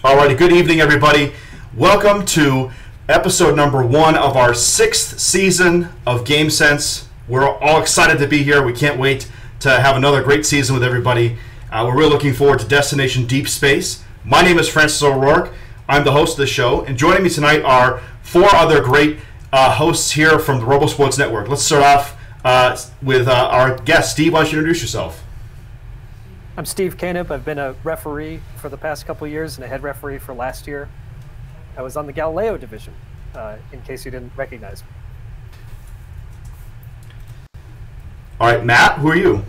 Alrighty, good evening, everybody. Welcome to episode number 1 of our 6th season of GameSense. We're all excited to be here. We can't wait to have another great season with everybody. We're really looking forward to Destination Deep Space. My name is Francis O'Rourke. I'm the host of the show, and joining me tonight are 4 other great hosts here from the RoboSports Network. Let's start off with our guest. Steve, why don't you introduce yourself? I'm Steve Canup. I've been a referee for the past couple of years and a head referee for last year. I was on the Galileo division, in case you didn't recognize me. All right, Matt, who are you?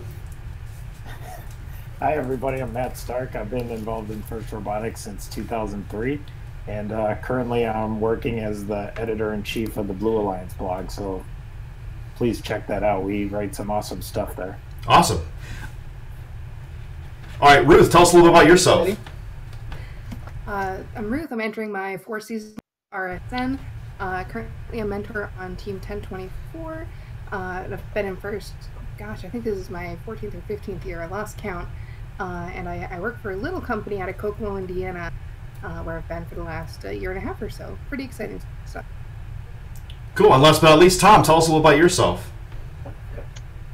Hi, everybody. I'm Matt Stark. I've been involved in First Robotics since 2003, and currently I'm working as the editor-in-chief of the Blue Alliance blog, so please check that out. We write some awesome stuff there. Awesome. All right, Ruth, tell us a little bit about yourself. I'm Ruth. I'm entering my 4th season RSN. Currently a mentor on Team 1024. I've been in first, I think this is my 14th or 15th year. I lost count. And I work for a little company out of Kokomo, Indiana, where I've been for the last year and a half or so. Pretty exciting stuff. Cool. And last but not least, Tom, tell us a little about yourself.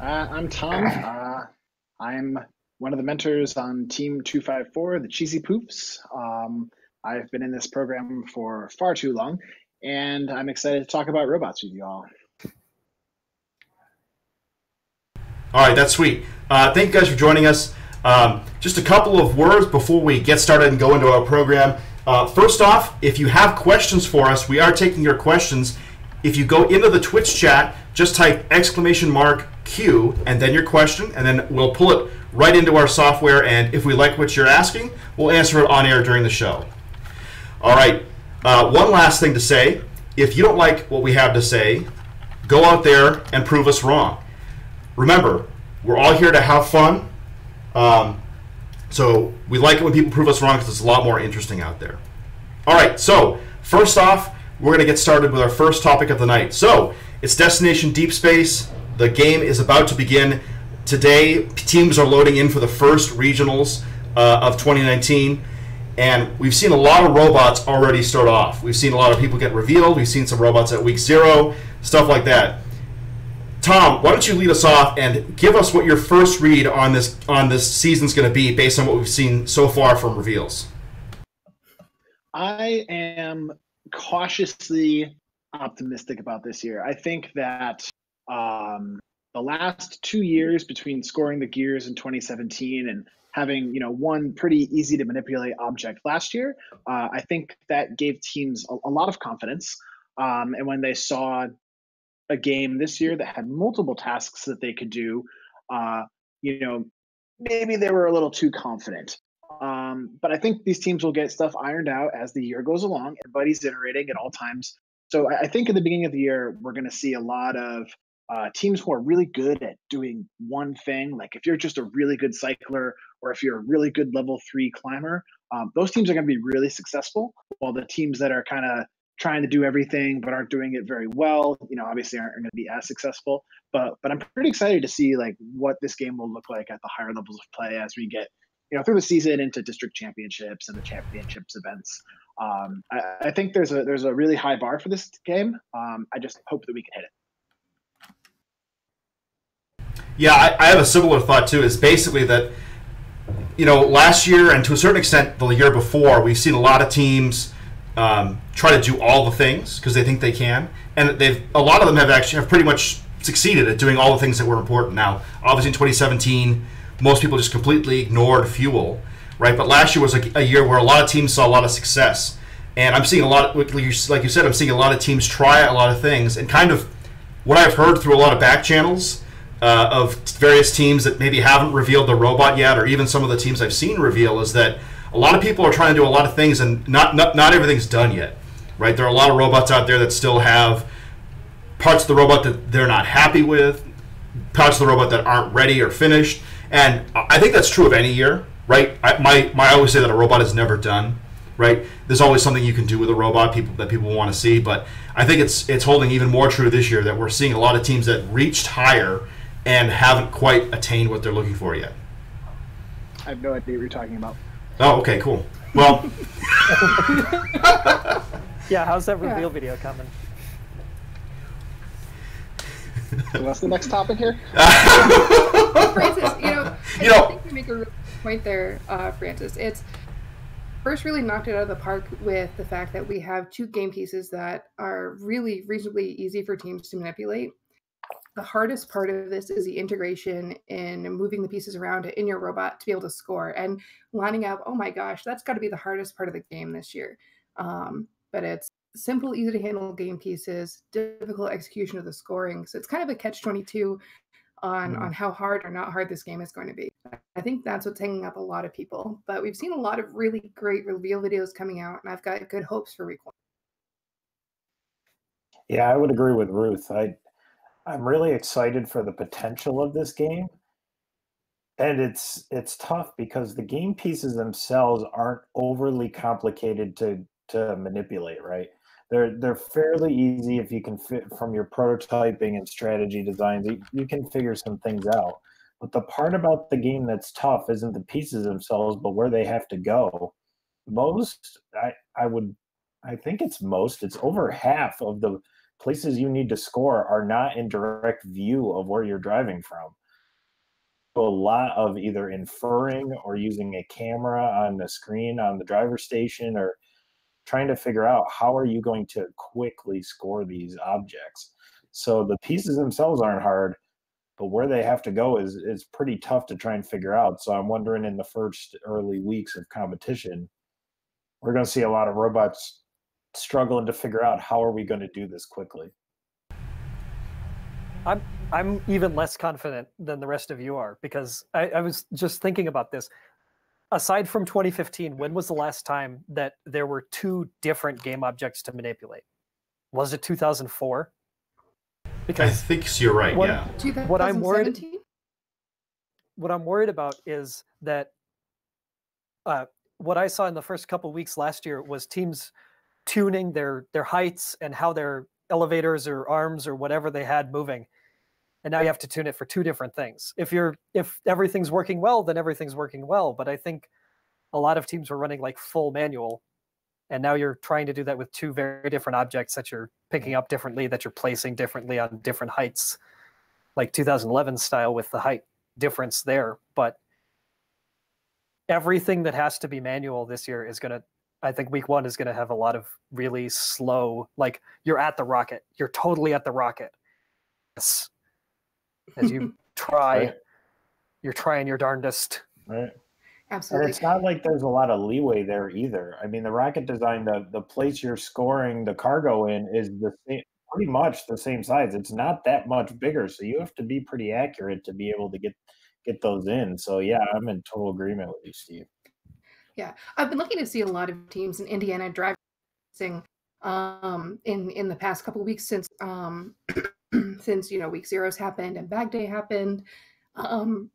I'm Tom. I'm one of the mentors on Team 254, the Cheesy Poofs. I've been in this program for far too long, and I'm excited to talk about robots with you all. All right, that's sweet. Thank you guys for joining us. Just a couple of words before we get started and go into our program. First off, if you have questions for us, we are taking your questions. If you go into the Twitch chat, just type !Q and then your question, and then we'll pull it right into our software, and if we like what you're asking, we'll answer it on air during the show. All right, one last thing to say. If you don't like what we have to say, go out there and prove us wrong. Remember, we're all here to have fun, so we like it when people prove us wrong because it's a lot more interesting out there. All right, so first off, we're going to get started with our first topic of the night. So it's Destination Deep Space. The game is about to begin. Today, teams are loading in for the first regionals of 2019, and we've seen a lot of robots already start off. We've seen a lot of people get revealed. We've seen some robots at week 0, stuff like that. Tom, why don't you lead us off and give us what your first read on this season's going to be based on what we've seen so far from reveals? I am cautiously optimistic about this year. I think that the last 2 years between scoring the Gears in 2017 and having one pretty easy to manipulate object last year, I think that gave teams a lot of confidence. And when they saw a game this year that had multiple tasks that they could do, maybe they were a little too confident. But I think these teams will get stuff ironed out as the year goes along. Everybody's iterating at all times. So I think at the beginning of the year, we're going to see a lot of teams who are really good at doing one thing. Like if you're just a really good cycler or if you're a really good level 3 climber, those teams are going to be really successful, while the teams that are kind of trying to do everything but aren't doing it very well, obviously aren't going to be as successful. But I'm pretty excited to see like what this game will look like at the higher levels of play as we get through the season into district championships and the championships events. I think there's a really high bar for this game. I just hope that we can hit it. Yeah, I have a similar thought too. Is basically that last year and to a certain extent the year before, we've seen a lot of teams try to do all the things because they think they can, and a lot of them have pretty much succeeded at doing all the things that were important. Now, obviously in 2017, most people just completely ignored fuel, right? But last year was a year where a lot of teams saw a lot of success, and I'm seeing a lot, like you said, I'm seeing a lot of teams try a lot of things, and kind of what I've heard through a lot of back channels of various teams that maybe haven't revealed the robot yet, or even some of the teams I've seen reveal, is that a lot of people are trying to do a lot of things, and not everything's done yet, right? There are a lot of robots out there that still have parts of the robot that they're not happy with, parts of the robot that aren't ready or finished, and I think that's true of any year, right? I always say that a robot is never done, right? There's always something you can do with a robot that people want to see, but I think it's holding even more true this year that we're seeing a lot of teams that reached higher and haven't quite attained what they're looking for yet. I have no idea what you're talking about. Oh, okay, cool. Well, Yeah, how's that reveal video coming? What's the next topic here? Francis, I think you make a really good point there, Francis. It's first really knocked it out of the park with the fact that we have two game pieces that are really reasonably easy for teams to manipulate. The hardest part of this is the integration in moving the pieces around in your robot to be able to score and lining up. Oh my gosh, that's got to be the hardest part of the game this year. But it's simple, easy to handle game pieces, difficult execution of the scoring. So it's kind of a catch-22 on how hard or not hard this game is going to be. I think that's what's hanging up a lot of people. But we've seen a lot of really great reveal videos coming out, and I've got good hopes for week 1. Yeah, I would agree with Ruth. I'm really excited for the potential of this game. And it's tough because the game pieces themselves aren't overly complicated to manipulate, right? They're fairly easy if you can fit from your prototyping and strategy designs. You can figure some things out. But the part about the game that's tough isn't the pieces themselves, but where they have to go. It's over half of the places you need to score are not in direct view of where you're driving from. A lot of either inferring or using a camera on the screen on the driver's station, or trying to figure out how are you going to quickly score these objects. So the pieces themselves aren't hard, but where they have to go is pretty tough to try and figure out. So I'm wondering, in the first early weeks of competition, we're going to see a lot of robots struggling to figure out how are we going to do this quickly. I'm even less confident than the rest of you are, because I was just thinking about this. Aside from 2015, when was the last time that there were two different game objects to manipulate? Was it 2004? Because I think you're right. Yeah. What I'm worried about is that what I saw in the first couple of weeks last year was teams tuning their heights and how their elevators or arms or whatever they had moving. And now you have to tune it for two different things. If everything's working well, then everything's working well. But I think a lot of teams were running like full manual, and now you're trying to do that with two very different objects that you're picking up differently, that you're placing differently on different heights, like 2011 style with the height difference there. But everything that has to be manual this year is going to, I think week 1 is going to have a lot of really slow, like you're at the rocket. You're totally at the rocket. Yes. As you try, right. You're trying your darndest. Right. Absolutely. And it's not like there's a lot of leeway there either. I mean, the rocket design, the place you're scoring the cargo in is pretty much the same size. It's not that much bigger. So you have to be pretty accurate to be able to get those in. So yeah, I'm in total agreement with you, Steve. Yeah. I've been lucky to see a lot of teams in Indiana driving in the past couple of weeks since since week 0's happened and bag day happened, and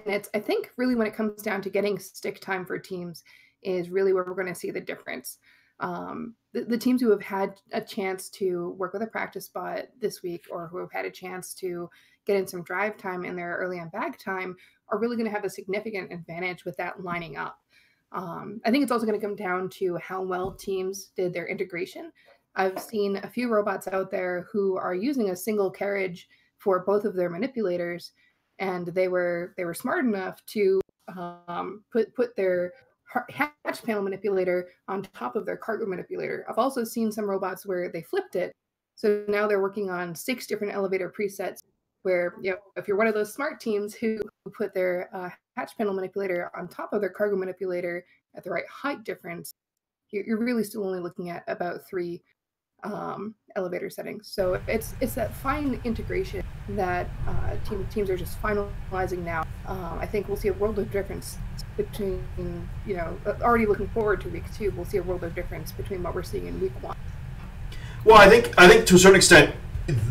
it's, I think, really when it comes down to getting stick time for teams is really where we're going to see the difference. The teams who have had a chance to work with a practice bot this week, or who have had a chance to get in some drive time in their early on bag time, are really going to have a significant advantage with that lining up. I think it's also going to come down to how well teams did their integration. I've seen a few robots out there who are using a single carriage for both of their manipulators, and they were smart enough to put their hatch panel manipulator on top of their cargo manipulator. I've also seen some robots where they flipped it, so now they're working on 6 different elevator presets. Where if you're one of those smart teams who put their hatch panel manipulator on top of their cargo manipulator at the right height difference, you're really still only looking at about 3 elevator settings. So it's that fine integration that teams are just finalizing now. I think we'll see a world of difference between, already looking forward to week 2, we'll see a world of difference between what we're seeing in week 1. Well, I think to a certain extent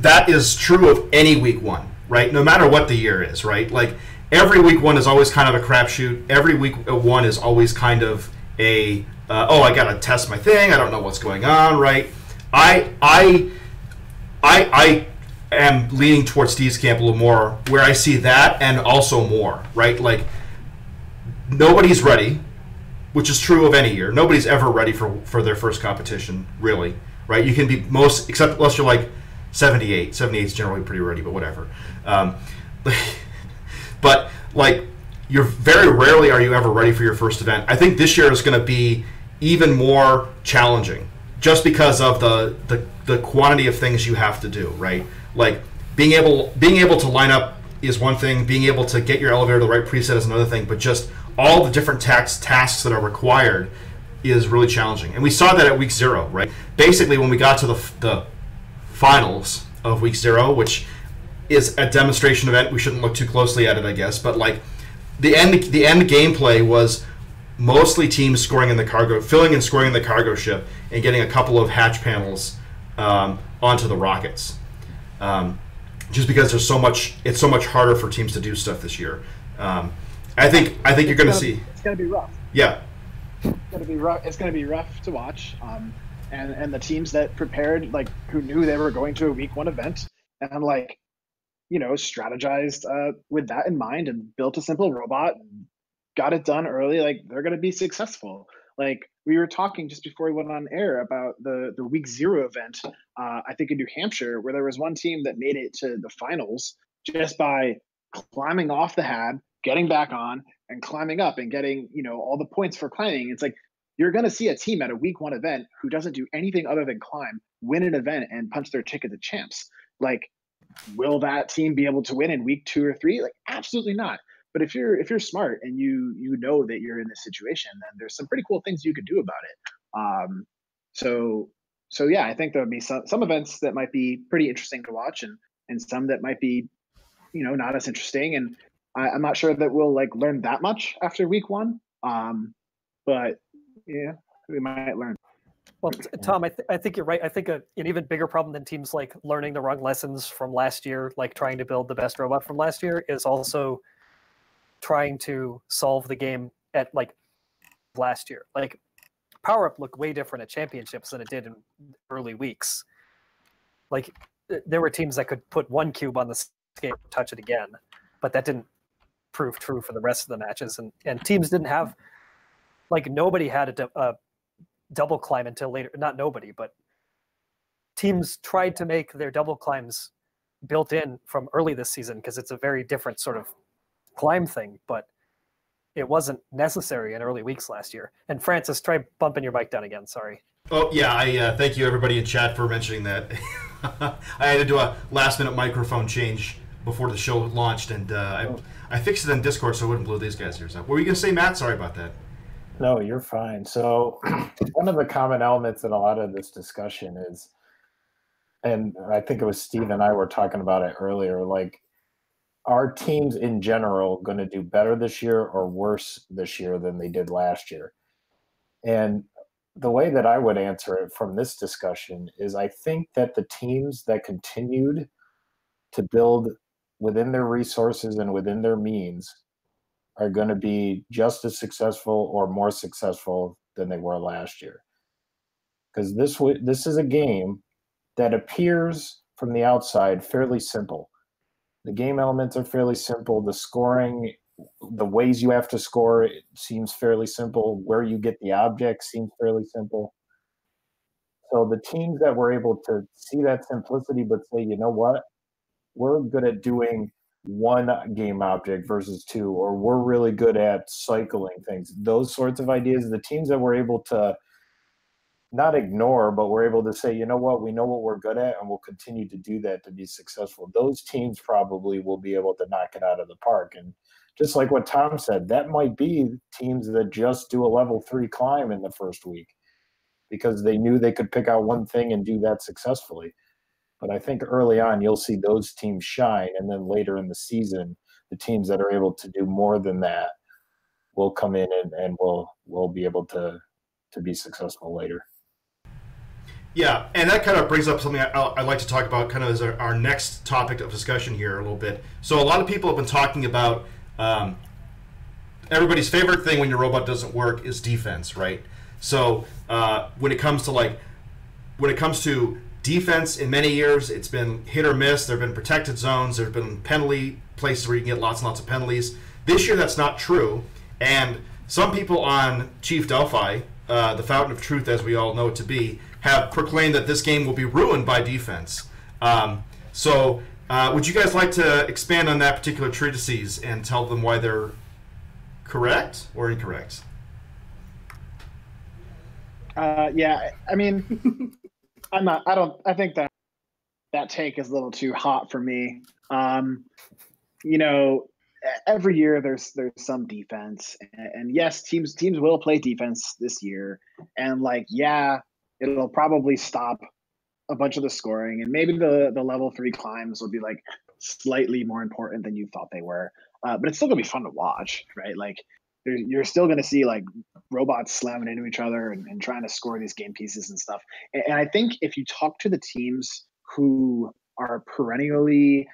that is true of any week 1, right? No matter what the year is, right? Like every week 1 is always kind of a crapshoot. Every week 1 is always kind of a I gotta test my thing. I don't know what's going on, right? I am leaning towards Steve's camp a little more, where I see that and also more, right? Like nobody's ready. which is true of any year. Nobody's ever ready for their first competition, really, right? You can be except unless you're like 78. 78 is generally pretty ready, but whatever. But like, you're very rarely are you ever ready for your first event. I think this year is going to be even more challenging, just because of the quantity of things you have to do, right? Like being able to line up is one thing, being able to get your elevator to the right preset is another thing, but just all the different tasks that are required is really challenging. And we saw that at week 0, right? Basically, when we got to the finals of week 0, which is a demonstration event, we shouldn't look too closely at it, I guess, but like the end gameplay was mostly teams scoring in the cargo, filling and scoring in the cargo ship, and getting a couple of hatch panels onto the rockets. Just because it's so much harder for teams to do stuff this year. I think you're going to see. It's going to be rough. Yeah. It's going to be rough. It's going to be rough to watch. And the teams that prepared, like, who knew they were going to a week 1 event and like, strategized with that in mind and built a simple robot and got it done early, like, they're going to be successful. Like, we were talking just before we went on air about the week 0 event, I think in New Hampshire, where there was one team that made it to the finals just by climbing off the hab, getting back on, and climbing up and getting, all the points for climbing. It's like, you're going to see a team at a week 1 event who doesn't do anything other than climb, win an event, and punch their ticket to champs. Like, will that team be able to win in week 2 or 3? Like, absolutely not. But if you're smart and you know that you're in this situation, then there's some pretty cool things you could do about it. So yeah, I think there'll be some events that might be pretty interesting to watch, and some that might be, not as interesting. And I'm not sure that we'll like learn that much after week 1. But yeah, we might learn. Well, Tom, I think you're right. I think an even bigger problem than teams like learning the wrong lessons from last year, like trying to build the best robot from last year, is also trying to solve the game at like last year. Like, Power Up looked way different at championships than it did in early weeks. Like, there were teams that could put 1 cube on the scale and touch it again, but that didn't prove true for the rest of the matches. And teams didn't have, like, nobody had a double climb until later. Not nobody, but teams tried to make their double climbs built in from early this season because it's a very different sort of climb thing, but it wasn't necessary in early weeks last year. And Francis, try bumping your mic down again. Sorry. Oh yeah, I thank you everybody in chat for mentioning that. I had to do a last-minute microphone change before the show launched, and I fixed it in Discord so I wouldn't blow these guys' ears out. What were you gonna say, Matt? Sorry about that. No, you're fine. So one of the common elements in a lot of this discussion is, and I think it was Steve and I were talking about it earlier, like, are teams in general going to do better this year or worse this year than they did last year? And the way that I would answer it from this discussion is, I think that the teams that continued to build within their resources and within their means are going to be just as successful or more successful than they were last year. Because this is a game that appears from the outside fairly simple. The game elements are fairly simple. The scoring, the ways you have to score, it seems fairly simple. Where you get the objects seems fairly simple. So the teams that were able to see that simplicity but say, you know what, we're good at doing 1 game object versus 2, or we're really good at cycling things, those sorts of ideas, the teams that were able to not ignore, but we're able to say, you know what, we know what we're good at, and we'll continue to do that to be successful. Those teams probably will be able to knock it out of the park. And just like what Tom said, that might be teams that just do a level 3 climb in the first week because they knew they could pick out one thing and do that successfully. But I think early on, you'll see those teams shine. And then later in the season, the teams that are able to do more than that will come in and will be able to be successful later. Yeah, and that kind of brings up something I'd like to talk about kind of as our next topic of discussion here a little bit. So a lot of people have been talking about everybody's favorite thing when your robot doesn't work is defense, right? So when it comes to defense, in many years, it's been hit or miss. There have been protected zones. There have been penalty places where you can get lots and lots of penalties. This year, that's not true. And some people on Chief Delphi, the fountain of truth as we all know it to be, have proclaimed that this game will be ruined by defense. Would you guys like to expand on that particular treatises and tell them why they're correct or incorrect? Yeah, I mean, I think that take is a little too hot for me. You know, every year there's some defense, and yes, teams will play defense this year, and like, yeah, it'll probably stop a bunch of the scoring, and maybe the level 3 climbs will be like slightly more important than you thought they were. But it's still gonna be fun to watch, right? Like, you're still gonna see like robots slamming into each other and trying to score these game pieces and stuff. And I think if you talk to the teams who are perennially,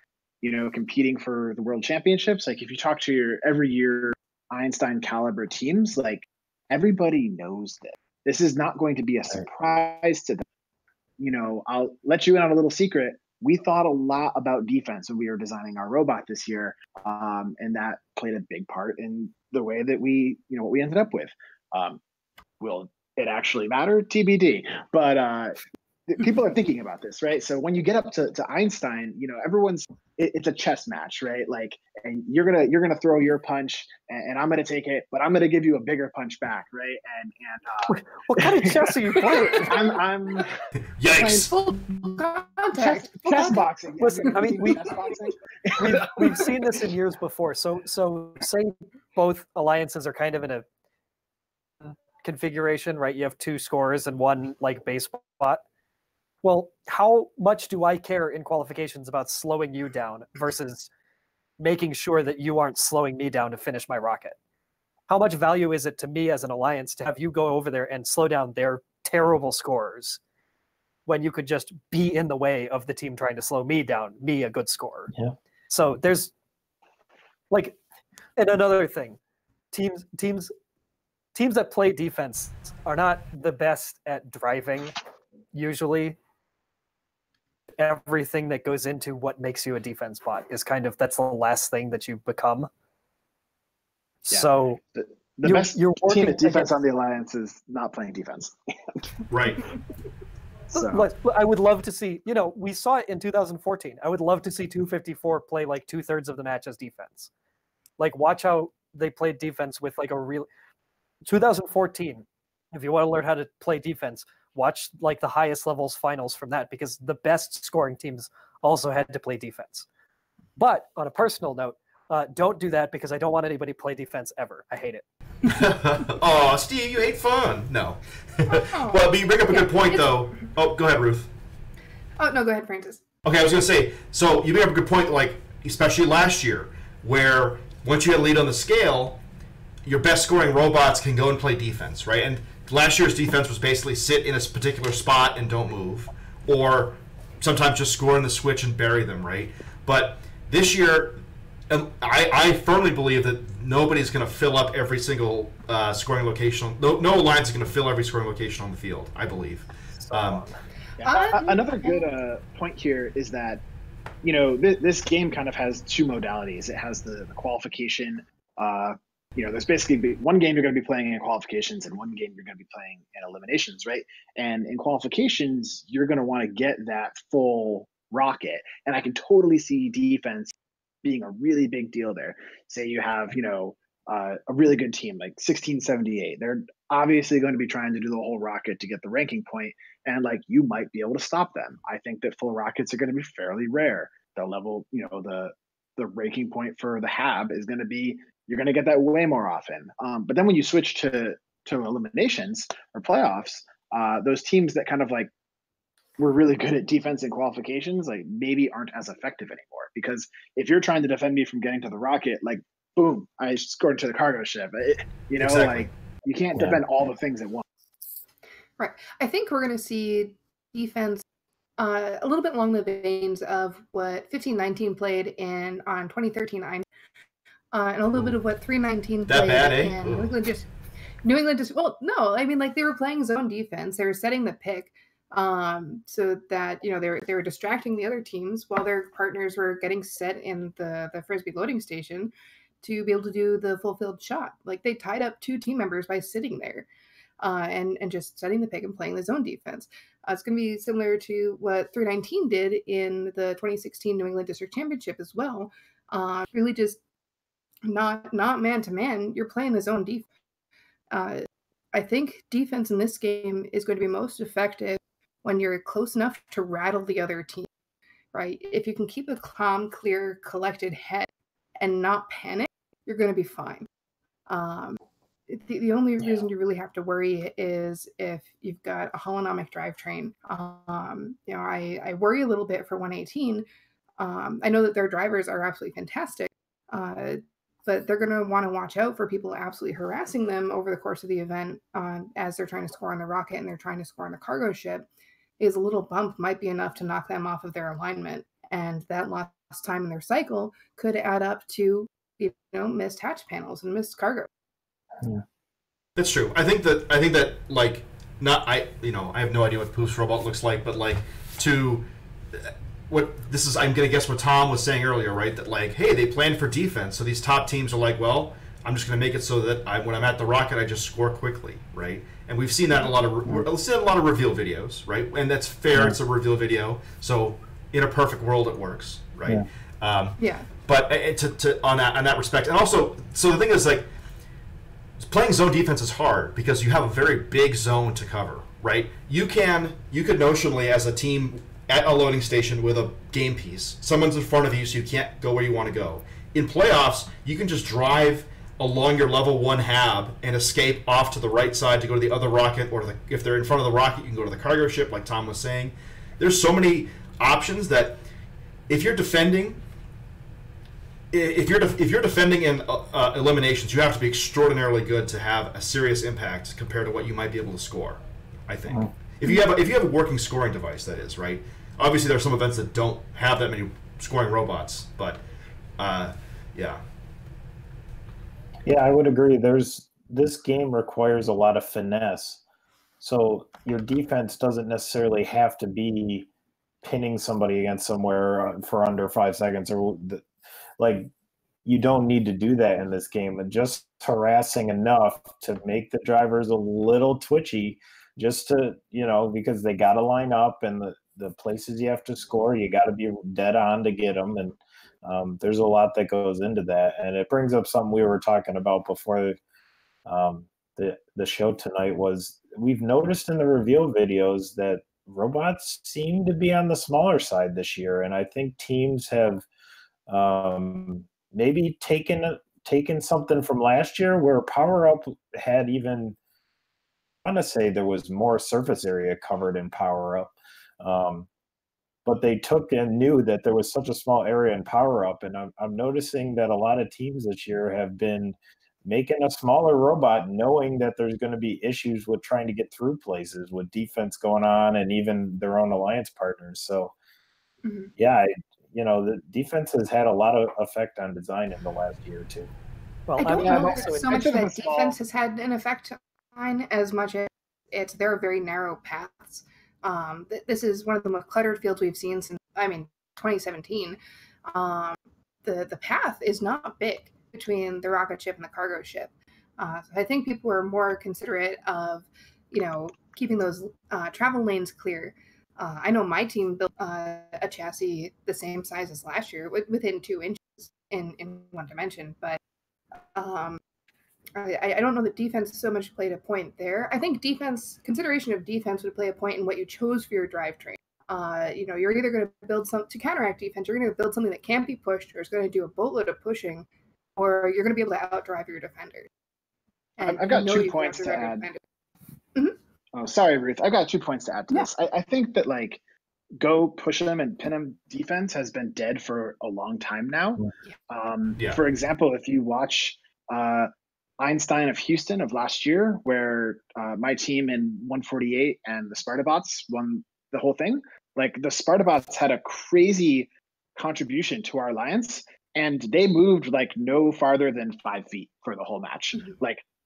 competing for the world championships, like if you talk to your every year Einstein caliber teams, like everybody knows that this is not going to be a surprise to them. I'll let you in on a little secret. We thought a lot about defense when we were designing our robot this year, and that played a big part in the way that what we ended up with. Will it actually matter? TBD. But people are thinking about this, right? So when you get up to Einstein, it's a chess match, right? Like, and you're gonna throw your punch, and I'm gonna take it, but I'm gonna give you a bigger punch back, right? And what kind of chess are you playing? I'm Yikes! Full contact. Chess boxing. Listen, I mean, we've seen this in years before. So say both alliances are kind of in a configuration, right? You have 2 scorers and 1 like base spot. Well, how much do I care in qualifications about slowing you down versus making sure that you aren't slowing me down to finish my rocket? How much value is it to me as an alliance to have you go over there and slow down their terrible scorers when you could just be in the way of the team trying to slow me down, me a good scorer? Yeah. So there's like, and another thing, teams that play defense are not the best at driving usually. Everything that goes into what makes you a defense bot is that's the last thing that you become. Yeah. So the best team at defense on the alliance is not playing defense. Right. So. I would love to see, we saw it in 2014. I would love to see 254 play like 2/3 of the match as defense. Like, watch how they played defense with like a real 2014. If you want to learn how to play defense, watch like the highest levels finals from that, because the best scoring teams also had to play defense. But on a personal note, don't do that, because I don't want anybody to play defense ever. I hate it. Oh, Steve, you hate fun. No. Well, but you bring up a good point, though. Oh, go ahead, Ruth. Oh, no, go ahead, Francis. Okay, I was going to say, so you bring up a good point, like, especially last year, where once you had a lead on the scale, your best scoring robots can go and play defense, right? And last year's defense was basically sit in a particular spot and don't move, or sometimes just score in the switch and bury them, right? But this year, I firmly believe that nobody's going to fill up every single scoring location. No alliance is going to fill every scoring location on the field, I believe. Another good point here is that, this game kind of has 2 modalities. It has the qualification. There's basically one game you're going to be playing in qualifications and one game you're going to be playing in eliminations, right? And in qualifications, you're going to want to get that full rocket. And I can totally see defense being a really big deal there. Say you have, a really good team like 1678. They're obviously going to be trying to do the whole rocket to get the ranking point, and like, you might be able to stop them. I think that full rockets are going to be fairly rare. The level, the ranking point for the HAB is going to be, you're going to get that way more often. But then when you switch to eliminations or playoffs, those teams that kind of like were really good at defense and qualifications, like maybe aren't as effective anymore. Because if you're trying to defend me from getting to the rocket, like, boom, I scored to the cargo ship. Exactly. Like, you can't defend all the things at once. Right. I think we're going to see defense a little bit along the veins of what 1519 played on 2013 and a little bit of what 319 played in New England. New England just, well, no, I mean, like, they were playing zone defense. They were setting the pick so that, they were distracting the other teams while their partners were getting set in the Frisbee loading station to be able to do the fulfilled shot. Like they tied up 2 team members by sitting there and just setting the pick and playing the zone defense. It's going to be similar to what 319 did in the 2016 New England District Championship as well. Really just not man to man. You're playing the zone defense. I think defense in this game is going to be most effective when you're close enough to rattle the other team, right? If you can keep a calm, clear, collected head and not panic, you're going to be fine. The only reason you really have to worry is if you've got a holonomic drivetrain. I worry a little bit for 118. I know that their drivers are absolutely fantastic, but they're going to want to watch out for people absolutely harassing them over the course of the event as they're trying to score on the rocket and they're trying to score on the cargo ship. Is a little bump might be enough to knock them off of their alignment, and that lost time in their cycle could add up to missed hatch panels and missed cargo. Yeah. That's true. I think that like not I have no idea what Poof's robot looks like, but like to what this is, I'm gonna guess what Tom was saying earlier, right? That like, hey, they planned for defense, so these top teams are like, well, I'm just gonna make it so that when I'm at the rocket, I just score quickly, right? And we've seen that in a lot of reveal videos, right? And that's fair. Yeah. It's a reveal video, so in a perfect world, it works, right? Yeah. But on that respect, and also, so the thing is like, playing zone defense is hard because you have a very big zone to cover, right? You could notionally, as a team at a loading station with a game piece, someone's in front of you, so you can't go where you want to go. In playoffs, you can just drive along your level 1 hab and escape off to the right side to go to the other rocket, or if they're in front of the rocket, you can go to the cargo ship, like Tom was saying. There's so many options that if you're defending. If you're defending in eliminations, you have to be extraordinarily good to have a serious impact compared to what you might be able to score. I think if you have a working scoring device, that is, right. Obviously, there are some events that don't have that many scoring robots, but yeah. Yeah, I would agree. This game requires a lot of finesse, so your defense doesn't necessarily have to be pinning somebody against somewhere for under 5 seconds or. Like, you don't need to do that in this game, and just harassing enough to make the drivers a little twitchy, just to, because they got to line up, and the places you have to score, you got to be dead on to get them. And there's a lot that goes into that. And it brings up something we were talking about before the show tonight was we've noticed in the reveal videos that robots seem to be on the smaller side this year. And I think teams have maybe taken something from last year where Power Up had even, I want to say there was more surface area covered in Power Up, but they took and knew that there was such a small area in Power Up, and I'm noticing that a lot of teams this year have been making a smaller robot knowing that there's going to be issues with trying to get through places with defense going on and even their own alliance partners. So yeah, the defense has had a lot of effect on design in the last year or two. Well, I don't know so much that defense has had an effect on as much as there are very narrow paths. This is one of the most cluttered fields we've seen since 2017. The path is not big between the rocket ship and the cargo ship. So I think people are more considerate of keeping those travel lanes clear. I know my team built a chassis the same size as last year, within 2 inches in one dimension. But I don't know that defense so much played a point there. I think consideration of defense would play a point in what you chose for your drivetrain. You're either going to build to counteract defense, you're going to build something that can't be pushed or is going to do a boatload of pushing, or you're going to be able to outdrive your defenders. And I've got 2 points to add. Oh, sorry, Ruth. I've got 2 points to add to this. I think that go push them and pin them defense has been dead for a long time now. For example, if you watch Einstein of Houston of last year, where my team in 148 and the Spartabots won the whole thing, the Spartabots had a crazy contribution to our alliance, and they moved no farther than 5 feet for the whole match.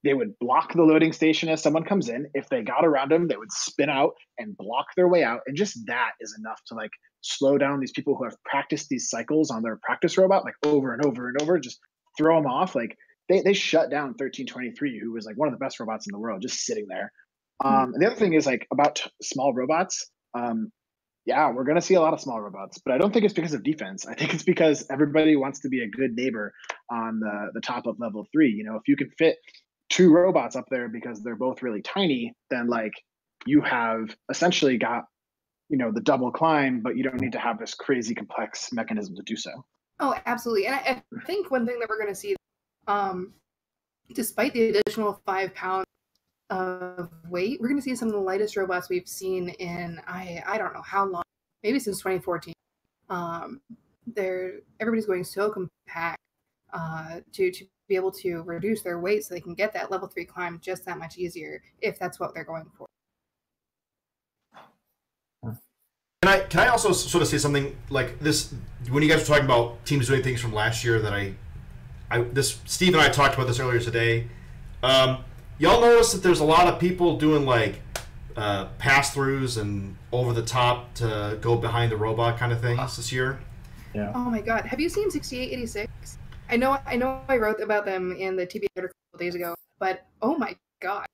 They would block the loading station as someone comes in. If they got around them, they would spin out and block their way out. And just that is enough to slow down these people who have practiced these cycles on their practice robot over and over and over, just throw them off. Like they shut down 1323, who was like one of the best robots in the world, just sitting there. And the other thing is like about small robots. Yeah, we're going to see a lot of small robots, but I don't think it's because of defense. I think it's because everybody wants to be a good neighbor on the top of level 3. You know, if you can fit 2 robots up there because they're both really tiny, then like you have essentially got, you know, the double climb, but you don't need to have this crazy complex mechanism to do so. Oh, absolutely. And I think one thing that we're going to see, despite the additional 5 pounds of weight, we're going to see some of the lightest robots we've seen in I don't know how long, maybe since 2014. Everybody's going so compact to be able to reduce their weight so they can get that level 3 climb just that much easier if that's what they're going for. Can I also sort of say something like this? When you guys were talking about teams doing things from last year, that Steve and I talked about this earlier today. Y'all notice that there's a lot of people doing like pass-throughs and over the top to go behind the robot kind of things this year. Yeah. Oh my God! Have you seen 6886? I know I wrote about them in the TBA article a couple days ago, but oh my God,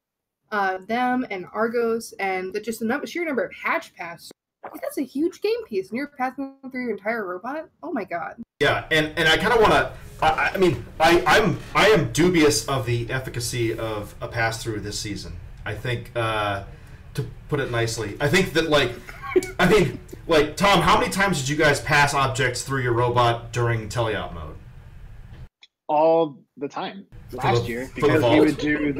them and Argos and the sheer number of hatch pass. That's a huge game piece, and you're passing through your entire robot. Oh my God! Yeah, and I kind of want to. I mean, I am dubious of the efficacy of a pass through this season. I think, to put it nicely, I think that like Tom, how many times did you guys pass objects through your robot during teleop mode? All the time last year, because we would do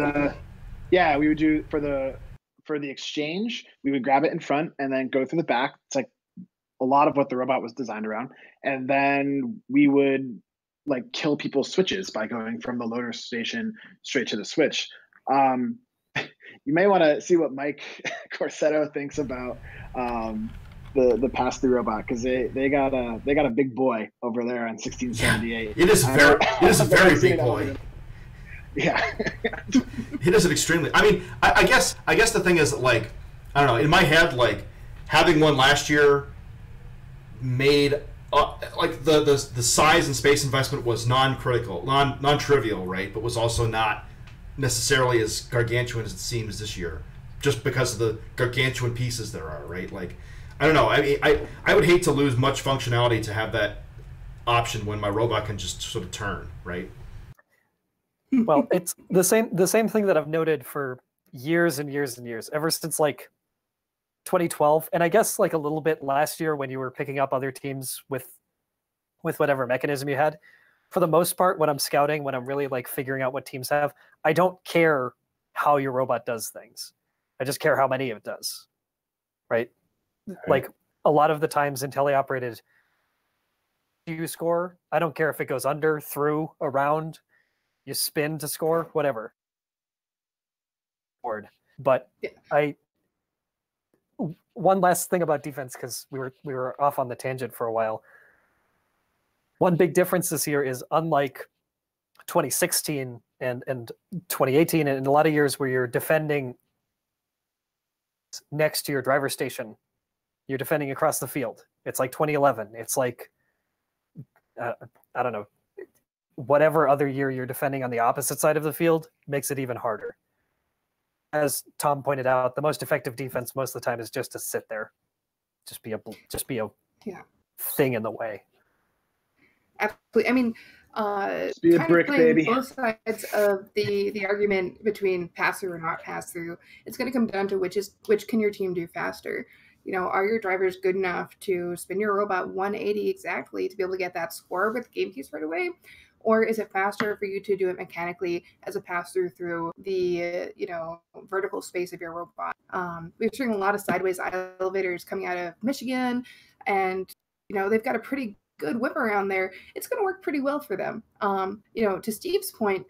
for the exchange, we would grab it in front and then go through the back. It's like a lot of what the robot was designed around. And then we would like kill people's switches by going from the loader station straight to the switch. You may want to see what Mike Corsetto thinks about the pass-through robot, because they got a big boy over there on 1678. It is a very big boy. Yeah. It is an extremely. I mean, I guess the thing is, like, I don't know. In my head, like, having one last year made like the size and space investment was non-critical, non-trivial, right? But was also not necessarily as gargantuan as it seems this year, just because of the gargantuan pieces there are, right? Like, I don't know. I mean, I would hate to lose much functionality to have that option when my robot can just sort of turn, right? Well, it's the same thing that I've noted for years and years and years, ever since like 2012, and I guess like a little bit last year when you were picking up other teams with whatever mechanism you had. For the most part, when I'm scouting, when I'm really like figuring out what teams have, I don't care how your robot does things. I just care how many it does, right? Like a lot of the times in teleoperated, you score. I don't care if it goes under, through, around. You spin to score, whatever. But one last thing about defense, because we were off on the tangent for a while. One big difference this year is, unlike 2016 and 2018, and in a lot of years where you're defending next to your driver station, you're defending across the field. It's like 2011. It's like, I don't know, whatever other year you're defending on the opposite side of the field makes it even harder. As Tom pointed out, the most effective defense most of the time is just to sit there, just be a thing in the way. Absolutely. I mean, be a brick, baby. Both sides of the argument between pass through or not pass through, it's going to come down to which can your team do faster. You know, are your drivers good enough to spin your robot 180 exactly to be able to get that score with game piece right away? Or is it faster for you to do it mechanically as a pass-through through the, vertical space of your robot? We're seeing a lot of sideways elevators coming out of Michigan, and, they've got a pretty good whip around there. It's going to work pretty well for them. To Steve's point,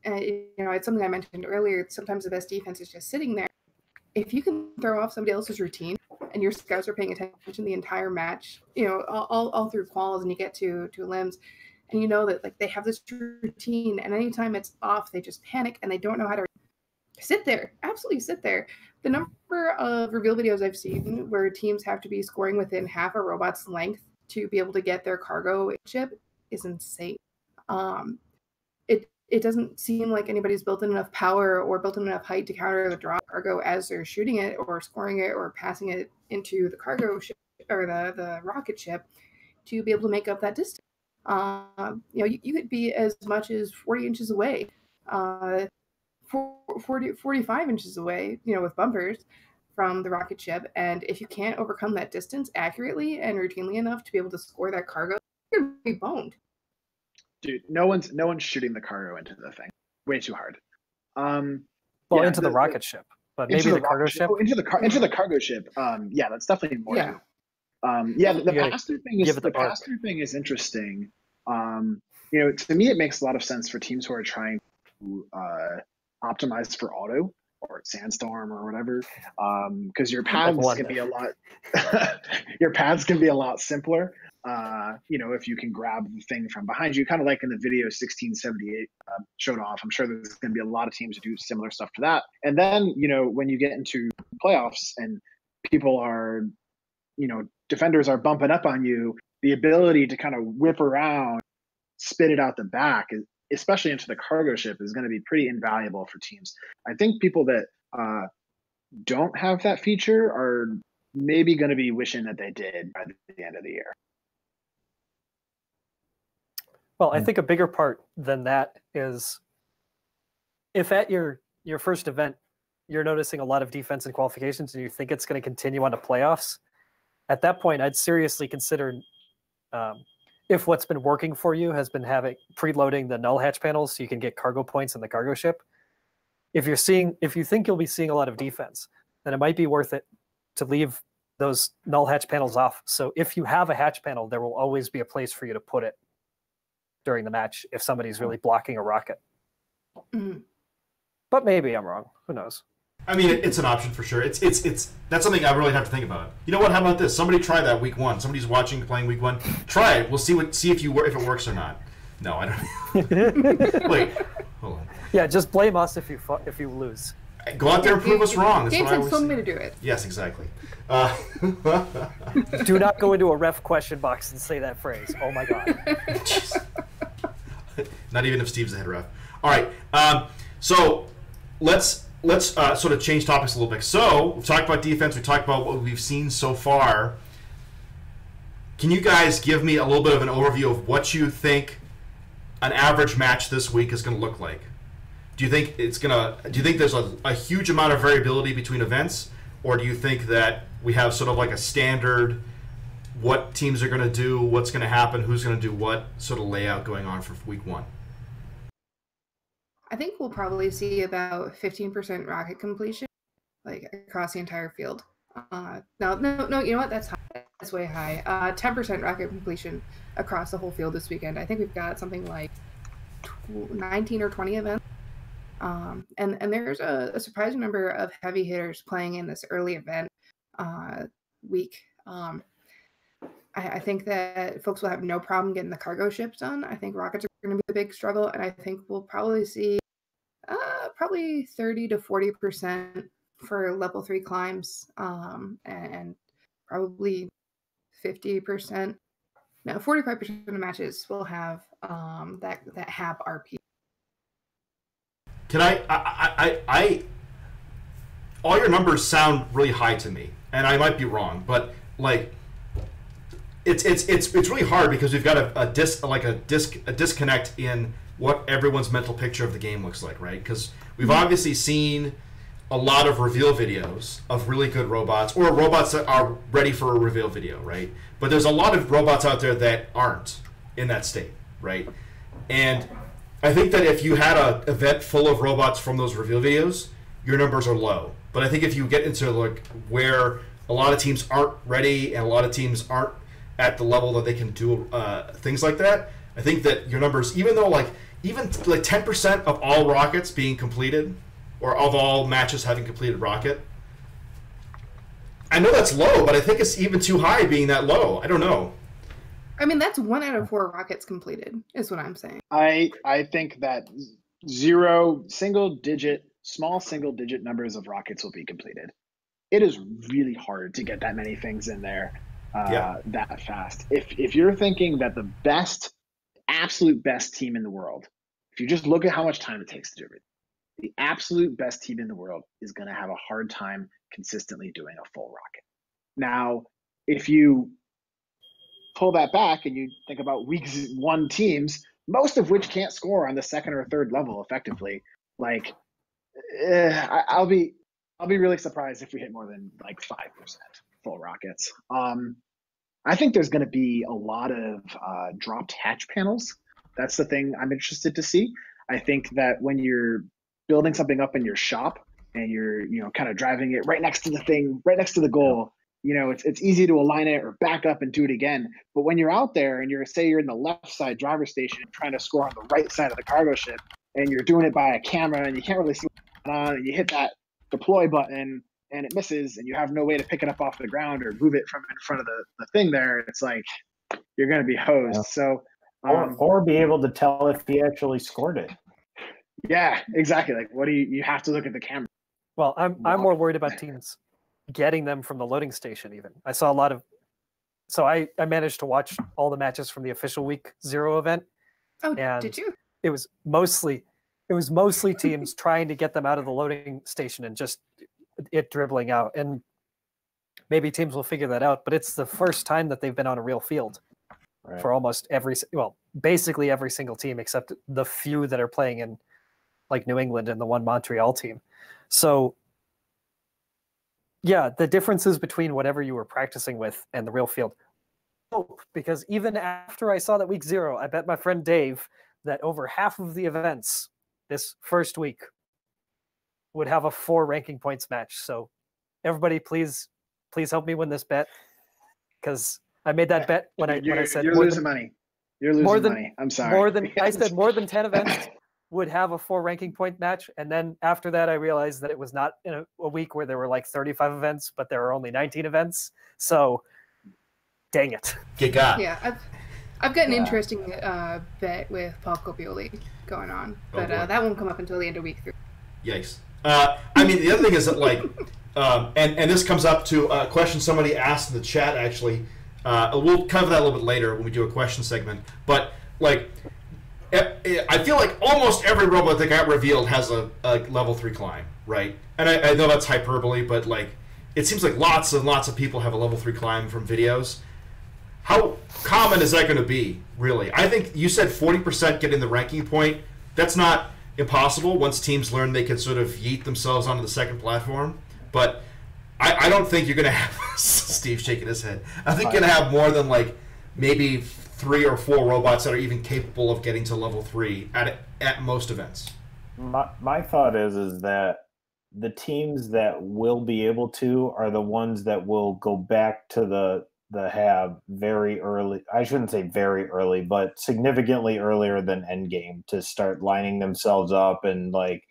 it's something I mentioned earlier. Sometimes the best defense is just sitting there. If you can throw off somebody else's routine and your scouts are paying attention the entire match, all through quals, and you get to limbs, and you know that like they have this routine, and anytime it's off, they just panic and they don't know how to sit there. Absolutely sit there. The number of reveal videos I've seen where teams have to be scoring within half a robot's length to be able to get their cargo ship is insane. It doesn't seem like anybody's built in enough power or built in enough height to counter the drop cargo as they're shooting it or scoring it or passing it into the cargo ship or the rocket ship to be able to make up that distance. You could be as much as 40 inches away, 45 inches away, with bumpers from the rocket ship. And if you can't overcome that distance accurately and routinely enough to be able to score that cargo, you're going to be boned. Dude, no one's shooting the cargo into the thing. Way too hard. Into the rocket ship, but maybe the cargo ship. Into the cargo ship. That's definitely more. Yeah. The pass-through thing is interesting. To me, it makes a lot of sense for teams who are trying to optimize for auto or sandstorm or whatever, because your paths can be a lot. Your paths can be a lot simpler. If you can grab the thing from behind you, kind of like in the video 1678 showed off. I'm sure there's going to be a lot of teams who do similar stuff to that. And then, when you get into playoffs and people are, defenders are bumping up on you, the ability to kind of whip around, spit it out the back, especially into the cargo ship, is going to be pretty invaluable for teams. I think people that don't have that feature are maybe going to be wishing that they did by the end of the year. Well, I think a bigger part than that is if at your first event you're noticing a lot of defense in qualifications and you think it's going to continue on to playoffs, at that point I'd seriously consider if what's been working for you has been having preloading the null hatch panels so you can get cargo points in the cargo ship. If you think you'll be seeing a lot of defense, then it might be worth it to leave those null hatch panels off. So if you have a hatch panel, there will always be a place for you to put it during the match if somebody's really blocking a rocket. Mm-hmm. But maybe I'm wrong. Who knows? I mean, it's an option for sure. It's that's something I really have to think about. You know what? How about this? Somebody try that week one. Somebody's playing week one. Try it. We'll see if it works or not. No, I don't. Wait, hold on. Yeah, just blame us if you lose. Go out there and prove us wrong. That's what I GameSense told me to do it. Yes, exactly. Do not go into a ref question box and say that phrase. Oh my god. Not even if Steve's the head ref. All right. So let's sort of change topics a little bit. So we've talked about defense. We talked about what we've seen so far. Can you guys give me a little bit of an overview of what you think an average match this week is going to look like? Do you think there's a huge amount of variability between events, or do you think that we have sort of like a standard, what teams are going to do, what's going to happen, who's going to do what sort of layout going on for week one? I think we'll probably see about 15% rocket completion, like across the entire field. No, you know what? That's high. That's way high. 10% rocket completion across the whole field this weekend. I think we've got something like 19 or 20 events. And there's a surprising number of heavy hitters playing in this early event week. I think that folks will have no problem getting the cargo ships done. I think rockets are going to be the big struggle, and I think we'll probably see probably 30 to 40% for level 3 climbs, and probably 45% of matches will have that HAB RP. Can I all your numbers sound really high to me, and I might be wrong, but like it's really hard because we've got a disconnect in what everyone's mental picture of the game looks like, right? Because we've obviously seen a lot of reveal videos of really good robots, or robots that are ready for a reveal video, right? But there's a lot of robots out there that aren't in that state, right? And I think that if you had an event full of robots from those reveal videos, your numbers are low. But I think if you get into like where a lot of teams aren't ready and a lot of teams aren't at the level that they can do things like that, I think that your numbers, even 10% of all rockets being completed, or of all matches having completed rocket, I know that's low, but I think it's even too high being that low. I don't know. I mean, that's 1 out of 4 rockets completed, is what I'm saying. I think that small single digit numbers of rockets will be completed. It is really hard to get that many things in there that fast. If you're thinking that the best absolute best team in the world, if you just look at how much time it takes to do everything, the absolute best team in the world is going to have a hard time consistently doing a full rocket. Now, if you pull that back and you think about week 1 teams, most of which can't score on the second or third level effectively, like I'll be really surprised if we hit more than like 5% full rockets. I think there's going to be a lot of dropped hatch panels. That's the thing I'm interested to see. I think that when you're building something up in your shop and you're, kind of driving it right next to the thing, right next to the goal, it's easy to align it or back up and do it again. But when you're out there and you're in the left side driver's station trying to score on the right side of the cargo ship, and you're doing it by a camera and you can't really see what's going on, and you hit that deploy button and it misses and you have no way to pick it up off the ground or move it from in front of the thing there, it's like you're going to be hosed. Yeah. So or be able to tell if he actually scored it. Yeah, exactly. Like, what do you have to look at the camera? Well, I'm more worried about teams getting them from the loading station. Even I saw a lot of, so I managed to watch all the matches from the official week 0 event. Oh, did you? It was mostly teams trying to get them out of the loading station and just it dribbling out. And maybe teams will figure that out, but it's the first time that they've been on a real field for almost basically every single team except the few that are playing in like New England and the one Montreal team. So yeah, the differences between whatever you were practicing with and the real field. Because even after I saw that week 0, I bet my friend Dave that over half of the events this first week would have a 4 ranking points match. So everybody, please help me win this bet, because I made that bet when I said you're losing money. You're losing money. I'm sorry. I said more than 10 events would have a 4 ranking point match, and then after that I realized that it was not in a week where there were like 35 events, but there were only 19 events. So dang it. Get got. Yeah, I've got an interesting bet with Paul Copioli going on, but that won't come up until the end of week 3. Yikes. I mean, the other thing is that, like, and this comes up to a question somebody asked in the chat, actually. We'll cover that a little bit later when we do a question segment. But, like, I feel like almost every robot that got revealed has a level 3 climb, right? And I know that's hyperbole, but, like, it seems like lots and lots of people have a level 3 climb from videos. How common is that going to be, really? I think you said 40% getting the ranking point. That's not impossible once teams learn they can sort of yeet themselves onto the second platform. But I don't think you're going to have... Steve's shaking his head. I think you're going to have more than, like, maybe 3 or 4 robots that are even capable of getting to level 3 at most events. My thought is that the teams that will be able to are the ones that will go back to the hab very early. I shouldn't say very early, but significantly earlier than endgame, to start lining themselves up and like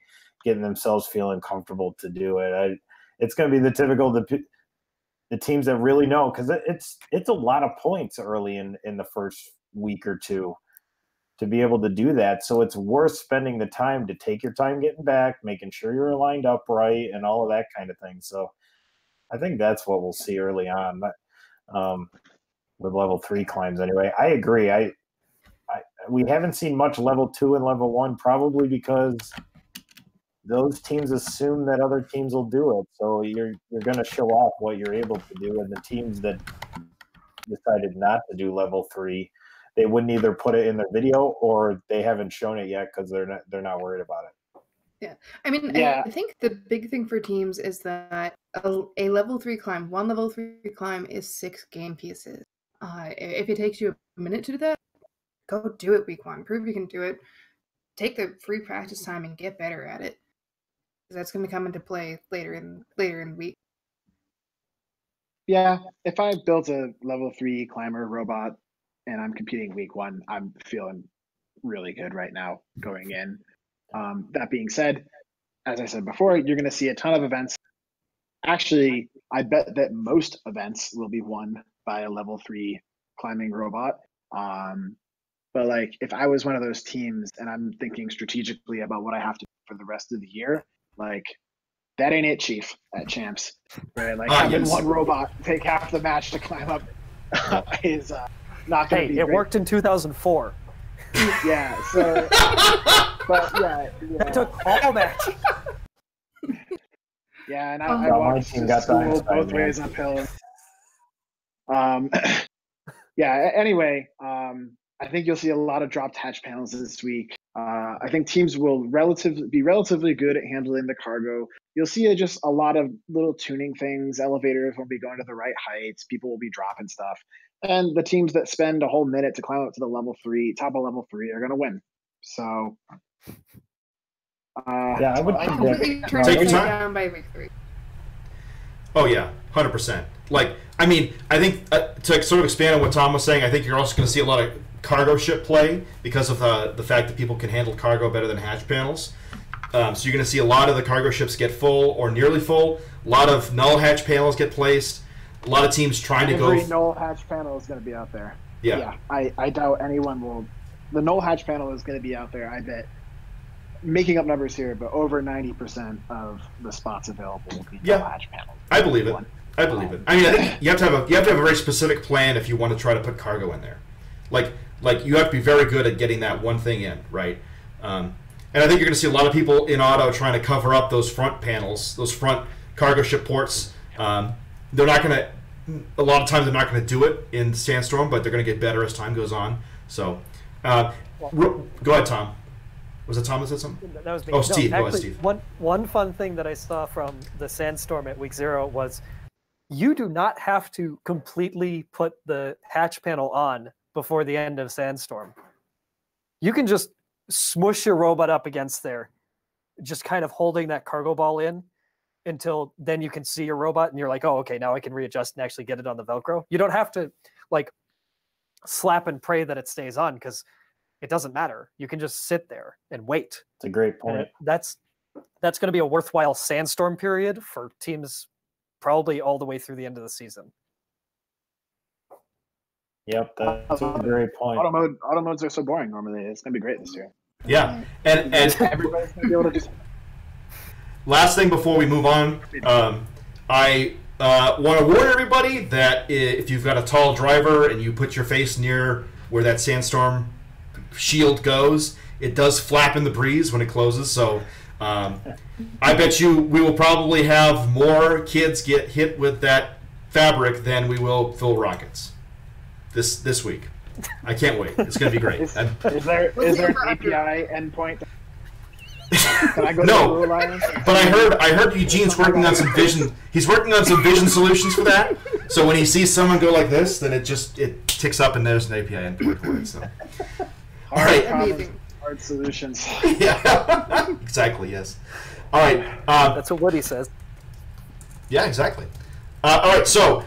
getting themselves feeling comfortable to do it. It's going to be the typical the teams that really know, because it's a lot of points early in the first week or 2 to be able to do that. So it's worth spending the time to take your time getting back, making sure you're lined up right, and all of that kind of thing. So I think that's what we'll see early on. With level 3 climbs anyway. I agree. We haven't seen much level 2 and level 1, probably because those teams assume that other teams will do it. So you're going to show off what you're able to do, and the teams that decided not to do level 3, they wouldn't either put it in their video or they haven't shown it yet because they're not worried about it. Yeah, I mean, I think the big thing for teams is that a level 3 climb, one level 3 climb is 6 game pieces. If it takes you a minute to do that, go do it week 1. Prove you can do it. Take the free practice time and get better at it. That's going to come into play later in the week. Yeah, if I built a level 3 climber robot and I'm competing week 1, I'm feeling really good right now going in. That being said, as I said before, you're going to see a ton of events. Actually, I bet that most events will be won by a level 3 climbing robot. But like, if I was one of those teams and I'm thinking strategically about what I have to do for the rest of the year, like, that ain't it, Chief, at Champs. Right? Like, having one robot take half the match to climb up is not going to be it great. worked in 2004. Yeah. So, but That took all match. yeah, and I my walked team to got school dynasty, both man. ways uphill. Yeah. Anyway, I think you'll see a lot of dropped hatch panels this week. I think teams will be relatively good at handling the cargo. You'll see just a lot of little tuning things. Elevators won't be going to the right heights. People will be dropping stuff. And the teams that spend a whole minute to climb up to the top of level 3 are going to win. So, Yeah, I would completely predict. turn Take your upside time. down by week 3. Oh yeah, 100%. Like, I mean, I think to sort of expand on what Tom was saying, I think you're also going to see a lot of cargo ship play because of the fact that people can handle cargo better than hatch panels. So you're going to see a lot of the cargo ships get full or nearly full. A lot of null hatch panels get placed. A lot of teams trying to go. Every null hatch panel is going to be out there. Yeah. I doubt anyone will. The null hatch panel is going to be out there. I bet. Making up numbers here, but over 90% of the spots available will be null hatch panels. I believe it. I believe it. I mean, I think you have to have a very specific plan if you want to try to put cargo in there. Like you have to be very good at getting that one thing in, right? And I think you're going to see a lot of people in auto trying to cover up those front panels, those front cargo ship ports. They're not going to. A lot of times they're not going to do it in Sandstorm, but they're going to get better as time goes on. So, go ahead, Tom. Was it Tom that said something? That was me. Oh, Steve. No, Go ahead, actually, Steve. one fun thing that I saw from the Sandstorm at week 0 was you do not have to completely put the hatch panel on before the end of Sandstorm. You can just smush your robot up against there, just kind of holding that cargo ball in until then you can see your robot and you're like, oh, okay, now I can readjust and actually get it on the Velcro. You don't have to like slap and pray that it stays on because it doesn't matter. You can just sit there and wait. It's a great point. That's going to be a worthwhile Sandstorm period for teams probably all the way through the end of the season. Yep, that's a great point. Auto modes are so boring normally. It's going to be great this year. Yeah, and Everybody's going to be able to just. Last thing before we move on, I want to warn everybody that if you've got a tall driver and you put your face near where that Sandstorm shield goes, it does flap in the breeze when it closes. So I bet you we will probably have more kids get hit with that fabric than we will fill rockets this week. I can't wait. It's going to be great. Is there an API endpoint? Can I go No, to Blue but I heard Eugene's working on some vision. He's working on some vision solutions for that. So when he sees someone go like this, then it ticks up and there's an API endpoint for it. So. All right. Amazing. Hard solutions. Yeah. Exactly. Yes. All right. That's what Woody says. Yeah. Exactly. All right. So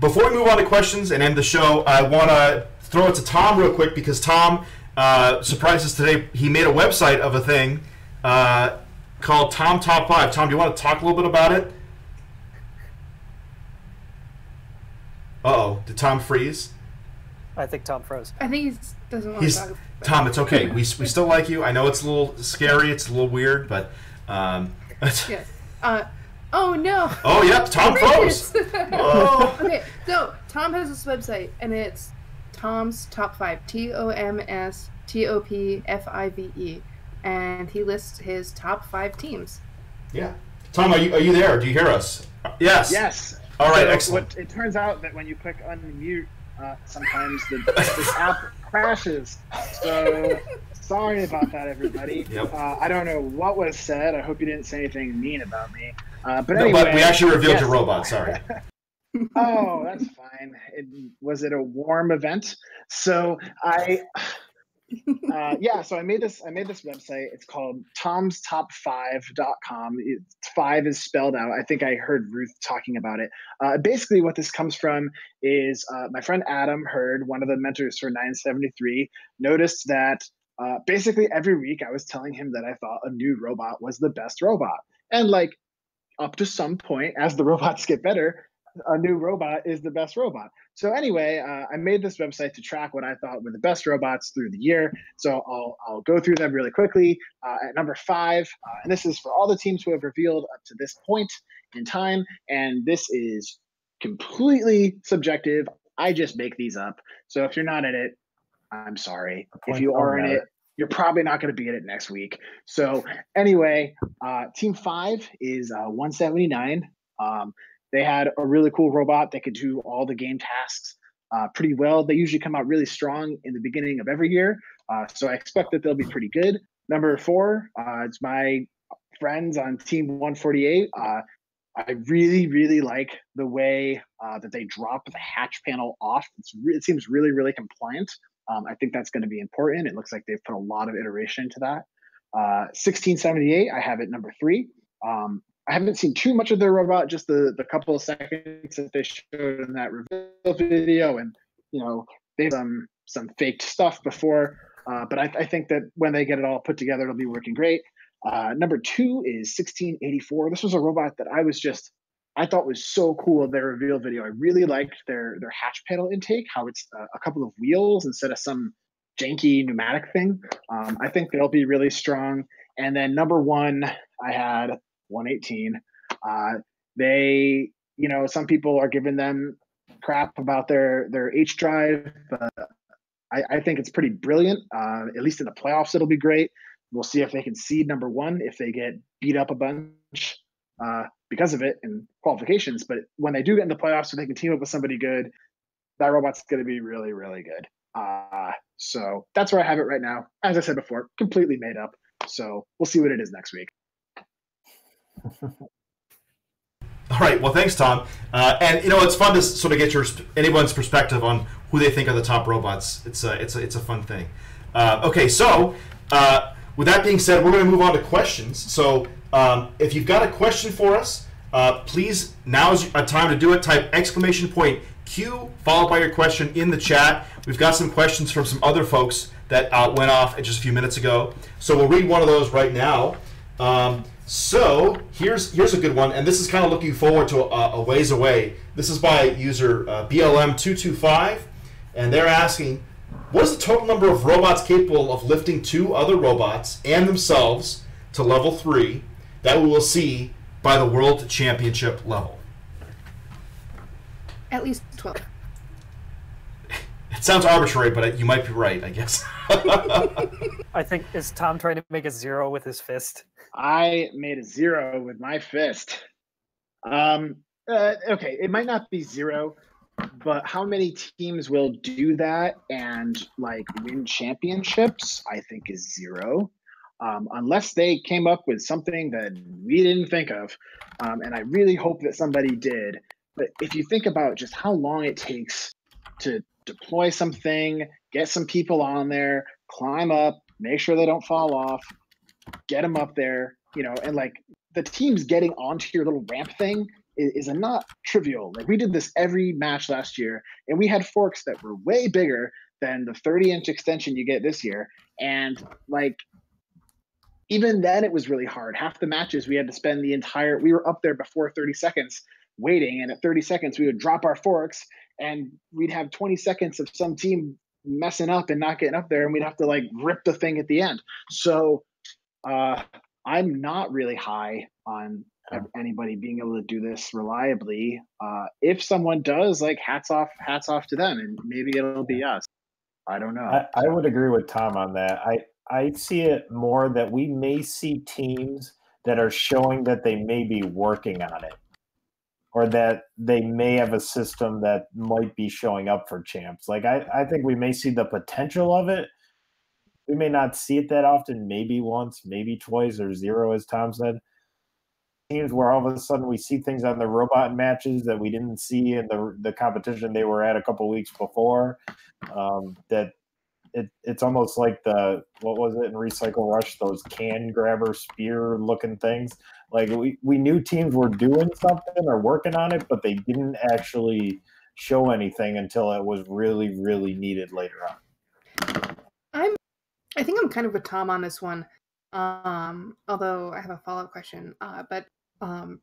before we move on to questions and end the show, I want to throw it to Tom real quick because Tom surprised us today. He made a website of a thing called Tom Top 5. Tom, do you want to talk a little bit about it? Uh-oh. Did Tom freeze? I think Tom froze. I think he doesn't want to talk about it. Tom, it's okay. We still like you. I know it's a little scary. It's a little weird, but... Yes. Oh, no. Oh, yep. Tom froze. Oh. Okay, so Tom has this website, and it's Tom's Top 5. TOMSTOPFIVE. And he lists his top 5 teams. Yeah. Tom, are you there? Do you hear us? Yes. Yes. All right, So excellent. it turns out that when you click unmute, sometimes this app crashes. So sorry about that, everybody. Yep. I don't know what was said. I hope you didn't say anything mean about me. But No, anyway, but we actually revealed yes. your robot. Sorry. Oh, that's fine. Was it a warm event? So so I made this website. It's called tomstop5.com. 5 is spelled out. I think I heard Ruth talking about it. Basically what this comes from is my friend Adam Hurd, one of the mentors for 973, noticed that basically every week I was telling him that I thought a new robot was the best robot. And like up to some point, as the robots get better, a new robot is the best robot. So anyway, I made this website to track what I thought were the best robots through the year. So I'll go through them really quickly. At number 5, and this is for all the teams who have revealed up to this point in time, and this is completely subjective. I just make these up. So if you're not in it, I'm sorry. The If points you don't are in matter. it, you're probably not going to be in it next week. So anyway, Team 5 is 179. They had a really cool robot that could do all the game tasks pretty well. They usually come out really strong in the beginning of every year. So I expect that they'll be pretty good. Number 4, it's my friends on Team 148. I really, really like the way that they drop the hatch panel off. It seems really, really compliant. I think that's going to be important. It looks like they've put a lot of iteration into that. 1678, I have it number 3. I haven't seen too much of their robot, just the couple of seconds that they showed in that reveal video, and they've done some faked stuff before. But I think that when they get it all put together, it'll be working great. Number 2 is 1684. This was a robot that I thought was so cool of their reveal video. I really liked their hatch panel intake, how it's a couple of wheels instead of some janky pneumatic thing. I think they'll be really strong. And then number 1, I had 118. They, some people are giving them crap about their H drive, but I think it's pretty brilliant. At least in the playoffs, it'll be great. We'll see if they can seed number 1 if they get beat up a bunch because of it in qualifications. But when they do get in the playoffs, if they can team up with somebody good, that robot's going to be really, really good. So that's where I have it right now. As I said before, completely made up. So we'll see what it is next week. All right. Well, thanks, Tom. And it's fun to sort of get anyone's perspective on who they think are the top robots. It's a fun thing. Okay. So with that being said, we're going to move on to questions. So if you've got a question for us, please, now's a time to do it. Type !Q followed by your question in the chat. We've got some questions from some other folks that went off just a few minutes ago. So we'll read one of those right now. So here's a good one, and this is kind of looking forward to a ways away. This is by user BLM225, and they're asking, what is the total number of robots capable of lifting 2 other robots and themselves to level 3 that we will see by the World Championship level? At least 12. It sounds arbitrary, but you might be right, I guess. I think, is Tom trying to make a 0 with his fist? I made a 0 with my fist. Okay, it might not be 0, but how many teams will do that and win championships, I think is 0. Unless they came up with something that we didn't think of. And I really hope that somebody did. But if you think about just how long it takes to deploy something, get some people on there, climb up, make sure they don't fall off, get them up there, and the teams getting onto your little ramp thing is not trivial. We did this every match last year, and we had forks that were way bigger than the 30-inch extension you get this year. And even then it was really hard. Half the matches we had to spend we were up there before 30 seconds waiting, and at 30 seconds we would drop our forks and we'd have 20 seconds of some team messing up and not getting up there, and we'd have to rip the thing at the end. So I'm not really high on anybody being able to do this reliably. If someone does, hats off to them, and maybe it'll be us. I don't know. I would agree with Tom on that. I see it more that we may see teams that are showing that they may be working on it, or that they may have a system that might be showing up for champs. I think we may see the potential of it. We may not see it that often, maybe once, maybe twice, or 0, as Tom said. Teams where all of a sudden we see things on the robot matches that we didn't see in the competition they were at a couple weeks before. That it's almost like what was it in Recycle Rush, those can grabber spear looking things. We knew teams were doing something or working on it, but they didn't actually show anything until it was really, really needed later on. I think I'm kind of with Tom on this one. Although I have a follow-up question. But I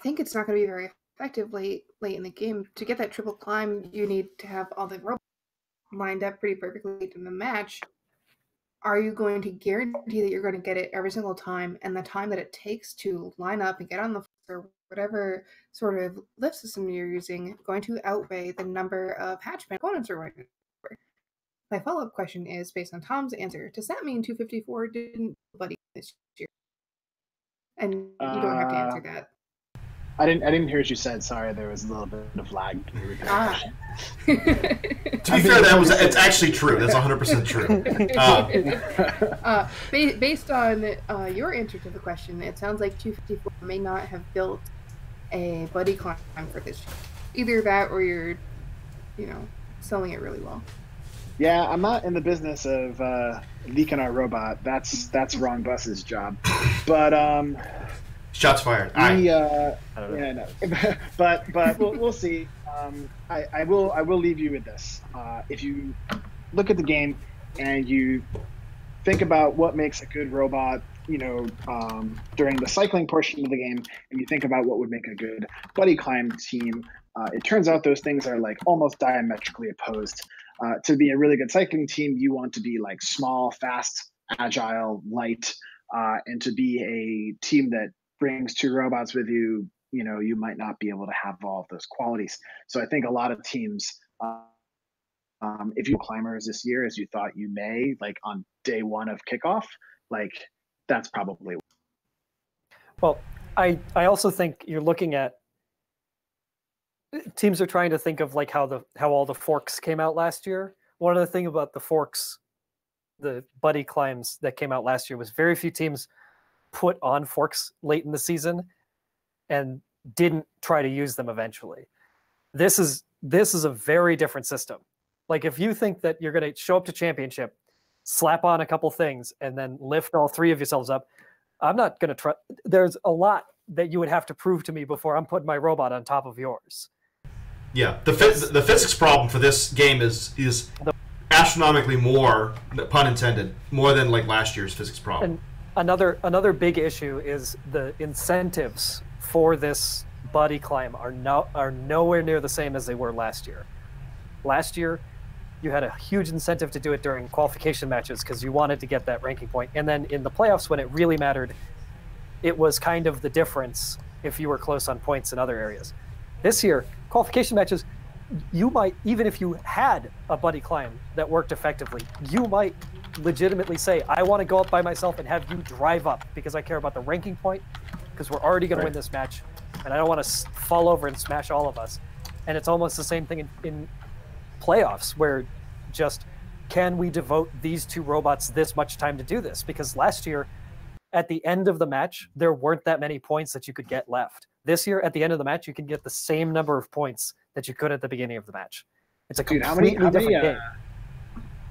think it's not going to be very effective late in the game. To get that triple climb, you need to have all the robots lined up pretty perfectly in the match. Are you going to guarantee that you're going to get it every single time, and the time that it takes to line up and get on the floor, whatever sort of lift system you're using, going to outweigh the number of hatch components you're going to? My follow-up question is based on Tom's answer. Does that mean 254 didn't buddy this year? And you don't have to answer that. I didn't hear what you said. Sorry, there was a little bit of lag. Can you repeat the question? To be fair, it's actually true. That's 100% true. Based on your answer to the question, it sounds like 254 may not have built a buddy climb for this year. Either that, or you're, selling it really well. Yeah, I'm not in the business of leaking our robot. That's Ron Buss's job. But shots fired. But we'll see. I will leave you with this. If you look at the game and you think about what makes a good robot, during the cycling portion of the game, and you think about what would make a good buddy climb team, it turns out those things are like almost diametrically opposed. To be a really good cycling team, you want to be like small, fast, agile, light, and to be a team that brings two robots with you, you might not be able to have all of those qualities. So I think a lot of teams, if you climbers this year as you thought you may, like on day one of kickoff, like that's probably. Well, I also think you're looking at teams are trying to think of like how all the forks came out last year. One of the things about the forks, the buddy climbs that came out last year, was very few teams put on forks late in the season and didn't try to use them eventually. This is a very different system. Like if you think that you're going to show up to championship, slap on a couple things, and then lift all three of yourselves up, I'm not going to try. There's a lot that you would have to prove to me before I'm putting my robot on top of yours. Yeah, the physics problem for this game is astronomically more, pun intended, more than like last year's physics problem. And another big issue is the incentives for this buddy climb are nowhere near the same as they were last year. Last year, you had a huge incentive to do it during qualification matches because you wanted to get that ranking point. And then in the playoffs, when it really mattered, it was kind of the difference if you were close on points in other areas. This year, qualification matches, you might, even if you had a buddy climb that worked effectively, you might legitimately say, I want to go up by myself and have you drive up because I care about the ranking point, because we're already going to win this match, and I don't want to fall over and smash all of us. And it's almost the same thing in playoffs, where just, can we devote these two robots this much time to do this? Because last year, at the end of the match, there weren't that many points that you could get left. This year, at the end of the match, you can get the same number of points that you could at the beginning of the match. It's a completely different game.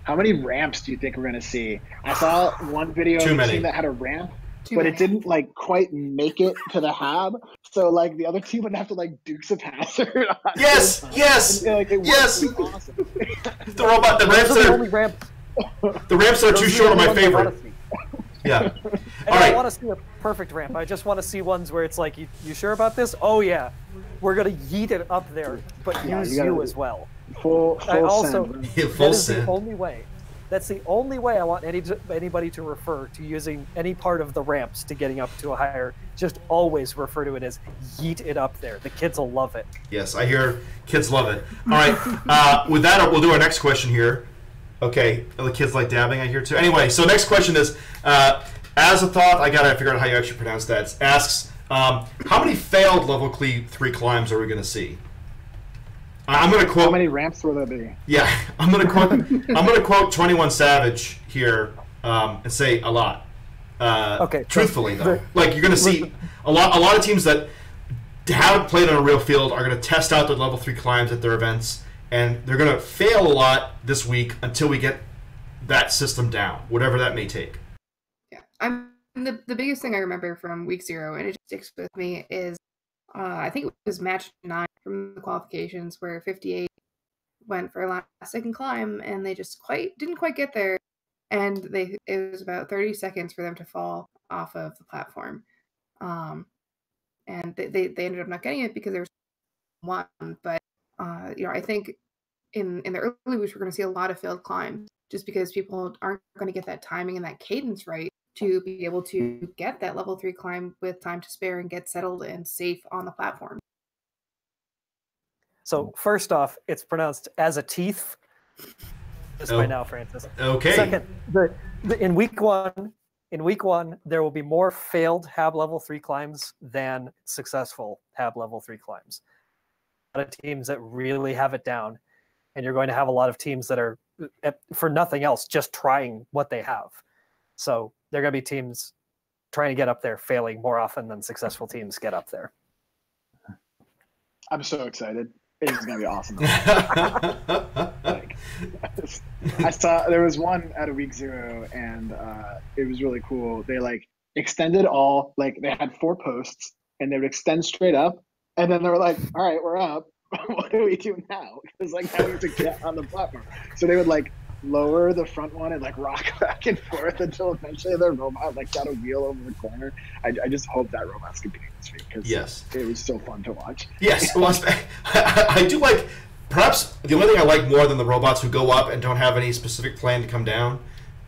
How many ramps do you think we're going to see? I saw one video of a team that had a ramp, but it didn't like quite make it to the hab. So like the other team would have to like Dukes of Hazzard. Yes. Yes. Awesome. The ramps are the only ramps. The ramps are too short of my favorite. Yeah. I don't want to see a perfect ramp. I just want to see ones where it's like, you sure about this? Oh yeah, we're gonna yeet it up there, but use you as well. Full send. That is send. The only way. That's the only way I want anybody to refer to using any part of the ramps to getting up to a higher. Just always refer to it as yeet it up there. The kids will love it. Yes, I hear kids love it. All right, with that, we'll do our next question here. Okay, the kids like dabbing, I hear too. Anyway, so next question is, as a thought, I gotta figure out how you actually pronounce that. It asks, how many failed level 3 climbs are we gonna see? I'm gonna quote. How many ramps will there be? Yeah, I'm gonna quote 21 Savage here and say a lot. Okay. Truthfully, though, like you're gonna see a lot of teams that haven't played on a real field are gonna test out their level 3 climbs at their events. And they're going to fail a lot this week until we get that system down, whatever that may take. Yeah, the biggest thing I remember from week 0, and it just sticks with me, is I think it was match 9 from the qualifications where 58 went for a last second climb, and they just didn't quite get there, and it was about 30 seconds for them to fall off of the platform, and they ended up not getting it because there was one, but. I think in the early weeks we're going to see a lot of failed climbs just because people aren't going to get that timing and that cadence right to be able to get that level 3 climb with time to spare and get settled and safe on the platform. So first off, it's pronounced as a teeth. this by now, Francis. Okay. Second, in week one, there will be more failed HAB level 3 climbs than successful HAB level 3 climbs. A lot of teams that really have it down, and you're going to have a lot of teams that are, for nothing else, just trying what they have. So they're going to be teams trying to get up there, failing more often than successful teams get up there. I'm so excited. It is going to be awesome. Like, I saw there was one out of week 0, and it was really cool. They like extended all, like they had 4 posts, and they would extend straight up, and then they were like, "All right, we're up. What do we do now?" Because like now we have to get on the platform. So they would like lower the front one and like rock back and forth until eventually the robot like got a wheel over the corner. I just hope that robot's competing this week because it was so fun to watch. Yes, well, I do like, perhaps the only thing I like more than the robots who go up and don't have any specific plan to come down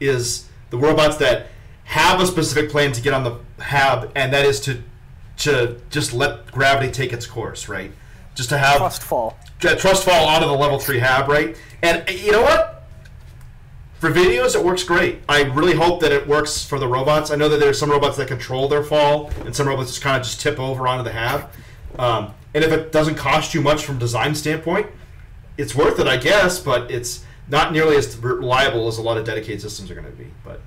is the robots that have a specific plan to get on the HAB, and that is to just let gravity take its course, right? Just to have trust fall onto the level 3 HAB, right? And you know what? For videos, it works great. I really hope that it works for the robots. I know that there's some robots that control their fall, and some robots just kind of just tip over onto the HAB. And if it doesn't cost you much from design standpoint, it's worth it, I guess, but it's not nearly as reliable as a lot of dedicated systems are going to be. But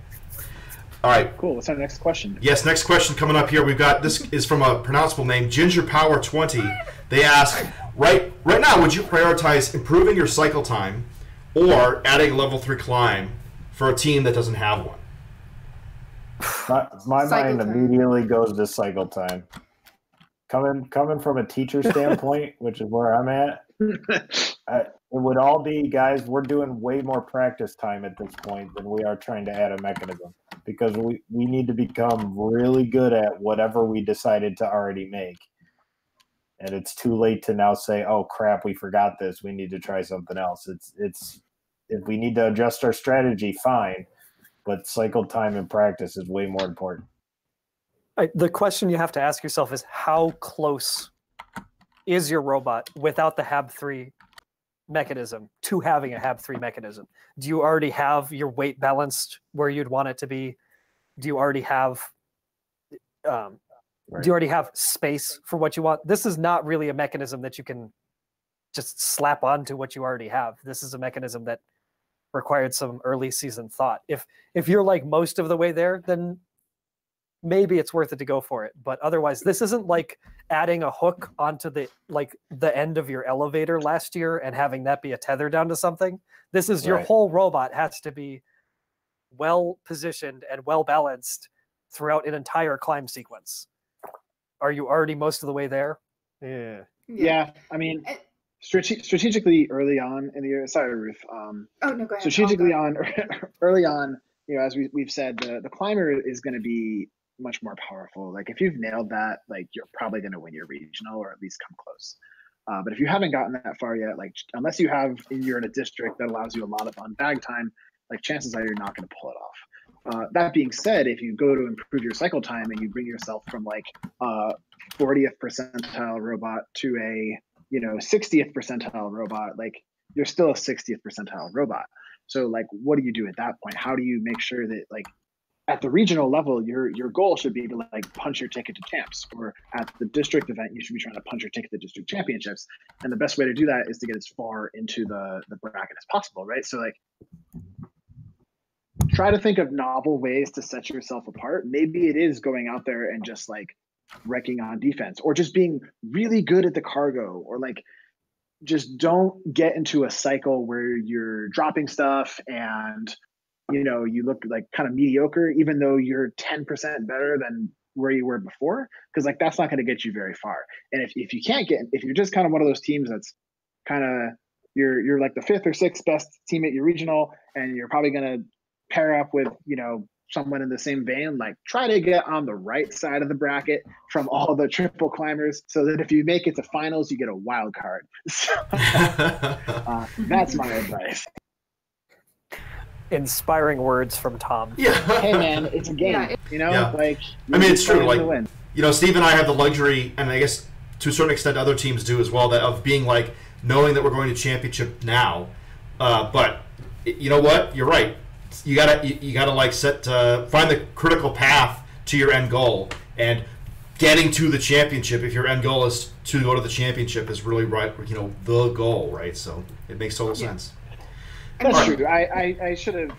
all right. Cool. What's our next question? Yes, next question coming up here. We've got, this is from a pronounceable name, Ginger Power 20. They ask, right now, would you prioritize improving your cycle time or adding a level 3 climb for a team that doesn't have one? My Cycle mind time. immediately goes to cycle time. Coming from a teacher standpoint, which is where I'm at, it would all be, guys, we're doing way more practice time at this point than we are trying to add a mechanism, because we need to become really good at whatever we decided to already make. And it's too late to now say, oh crap, we forgot this, we need to try something else. It's if we need to adjust our strategy, fine, but cycle time and practice is way more important. The question you have to ask yourself is, how close is your robot without the HAB3 mechanism to having a HAB3 mechanism? Do you already have your weight balanced where you'd want it to be? Do you already have do you already have space for what you want? This is not really a mechanism that you can just slap onto what you already have. This is a mechanism that required some early season thought. If you're like most of the way there, then maybe it's worth it to go for it. But otherwise, this isn't like adding a hook onto the end of your elevator last year and having that be a tether down to something. This is your whole robot has to be well positioned and well balanced throughout an entire climb sequence. Are you already most of the way there? Yeah. I mean, strategically early on in the year. Sorry, Ruth. Oh no, go ahead. Strategically early on, you know, as we've said, the climber is going to be much more powerful. Like if you've nailed that, like you're probably going to win your regional or at least come close. But if you haven't gotten that far yet, like unless you're in a district that allows you a lot of on-bag time, like chances are you're not going to pull it off. That being said, if you go to improve your cycle time and you bring yourself from like 40th percentile robot to a 60th percentile robot, like you're still a 60th percentile robot. So like, what do you do at that point? How do you make sure that like at the regional level, your goal should be to like punch your ticket to champs, or at the district event, you should be trying to punch your ticket to district championships. And the best way to do that is to get as far into the bracket as possible, right? So like, try to think of novel ways to set yourself apart. Maybe it is going out there and just like wrecking on defense, or just being really good at the cargo, or like just don't get into a cycle where you're dropping stuff and you look like kind of mediocre, even though you're 10% better than where you were before, because like that's not going to get you very far. And if you're just kind of one of those teams that's kind of you're like the 5th or 6th best team at your regional, and you're probably going to pair up with someone in the same vein, like try to get on the right side of the bracket from all the triple climbers, so that if you make it to finals, you get a wild card. So, that's my advice. Inspiring words from Tom. Yeah. Hey man, it's a game. Like I mean, it's true. Like win. Steve and I have the luxury, and I guess to a certain extent other teams do as well, that of being like knowing that we're going to championship now, but you know what? You're right. You gotta like find the critical path to your end goal, and getting to the championship. If your end goal is to go to the championship, is really right. The goal, right? So it makes total sense. That's true. I should have.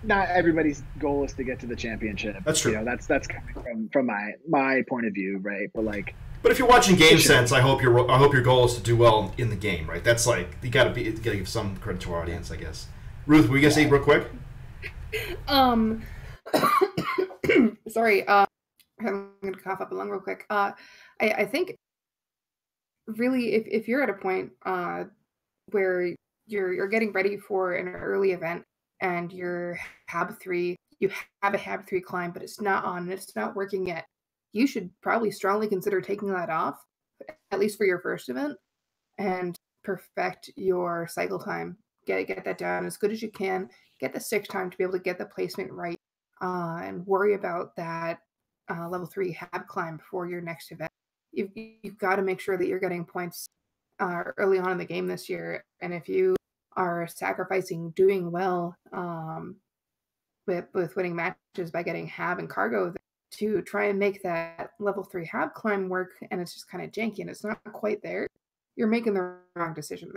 Not everybody's goal is to get to the championship. That's true. That's coming from my point of view, right? But if you're watching GameSense, I hope your goal is to do well in the game, right? That's like you gotta give some credit to our audience, I guess. Ruth, were you gonna say real quick? Sorry. I'm gonna cough up a lung real quick. I think really if you're at a point where you're getting ready for an early event and you have a Hab 3 climb, but it's not on and it's not working yet, you should probably strongly consider taking that off, at least for your first event, and perfect your cycle time. Get that down as good as you can. Get the stick time to be able to get the placement right, and worry about that level 3 Hab climb before your next event. You've got to make sure that you're getting points early on in the game this year, and if you are sacrificing doing well with winning matches by getting Hab and cargo to try and make that level 3 Hab climb work, and it's just kind of janky and it's not quite there, you're making the wrong decision.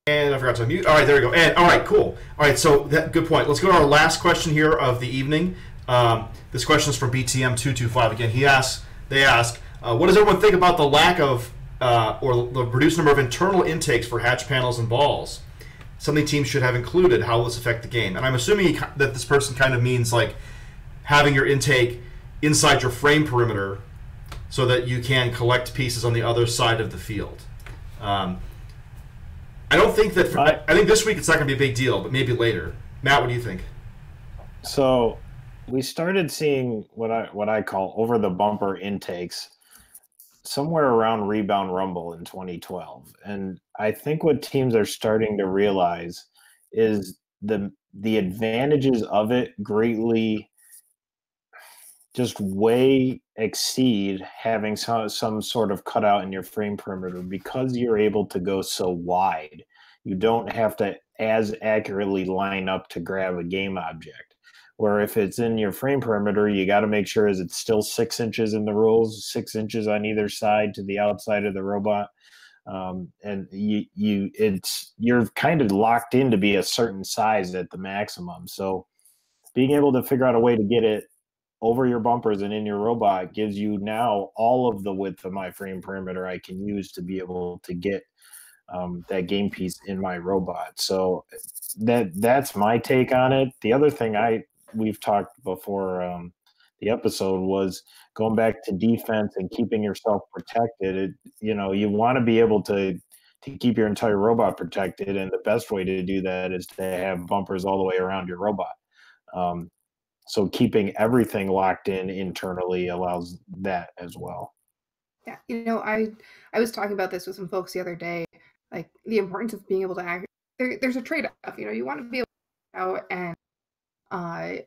And I forgot to unmute. All right, there we go. And all right, cool. All right, so good point. Let's go to our last question here of the evening. This question is from BTM225. Again, they ask, what does everyone think about the lack of or the reduced number of internal intakes for hatch panels and balls? Something teams should have included. How will this affect the game? And I'm assuming that this person kind of means like having your intake inside your frame perimeter so that you can collect pieces on the other side of the field. I don't think that. I think this week it's not going to be a big deal, but maybe later. Matt, what do you think? So we started seeing what I call over the bumper intakes somewhere around Rebound Rumble in 2012, and I think what teams are starting to realize is the advantages of it greatly just way exceed having some sort of cutout in your frame perimeter, because you're able to go so wide. You don't have to as accurately line up to grab a game object. Where if it's in your frame perimeter, you got to make sure is it's still 6 inches in the rules, 6 inches on either side to the outside of the robot. And you're kind of locked in to be a certain size at the maximum. So being able to figure out a way to get it over your bumpers and in your robot gives you now all of the width of my frame perimeter I can use to be able to get that game piece in my robot. So that's my take on it. The other thing we've talked before the episode was going back to defense and keeping yourself protected. You want to be able to keep your entire robot protected, and the best way to do that is to have bumpers all the way around your robot. So keeping everything locked in internally allows that as well. Yeah, I was talking about this with some folks the other day, like the importance of being able to act. There's a trade-off. You want to be able to go out and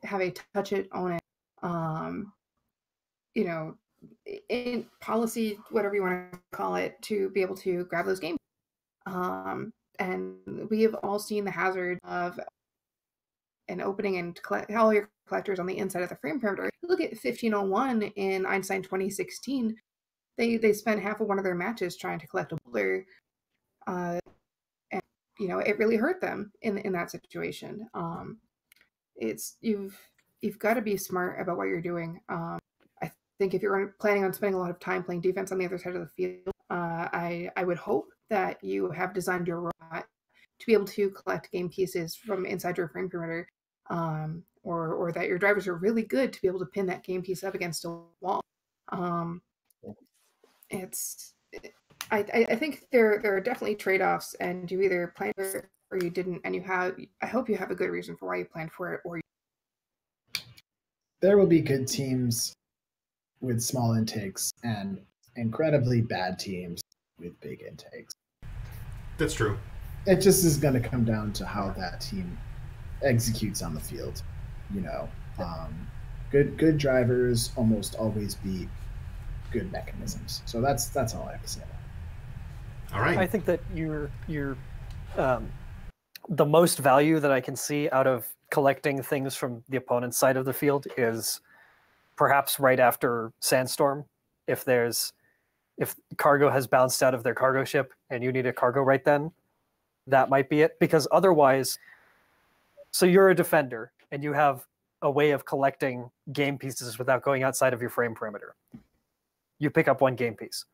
have a touch it, own it. In policy, whatever you want to call it, to be able to grab those games. And we have all seen the hazard of an opening and collect all your collectors on the inside of the frame perimeter. Look at 1501 in Einstein 2016. They spent half of one of their matches trying to collect a boulder, and it really hurt them in that situation. You've got to be smart about what you're doing. I think if you're planning on spending a lot of time playing defense on the other side of the field, I would hope that you have designed your robot to be able to collect game pieces from inside your frame perimeter, or that your drivers are really good to be able to pin that game piece up against a wall. I think there are definitely trade-offs, and you either planned for it or you didn't, and I hope you have a good reason for why you planned for it. Or there will be good teams with small intakes and incredibly bad teams with big intakes. That's true. It just is going to come down to how that team executes on the field. Good drivers almost always beat good mechanisms. So that's all I have to say about All right. I think that you're the most value that I can see out of collecting things from the opponent's side of the field is perhaps right after Sandstorm. If cargo has bounced out of their cargo ship and you need a cargo right then, that might be it. Because otherwise, so you're a defender and you have a way of collecting game pieces without going outside of your frame perimeter. You pick up one game piece.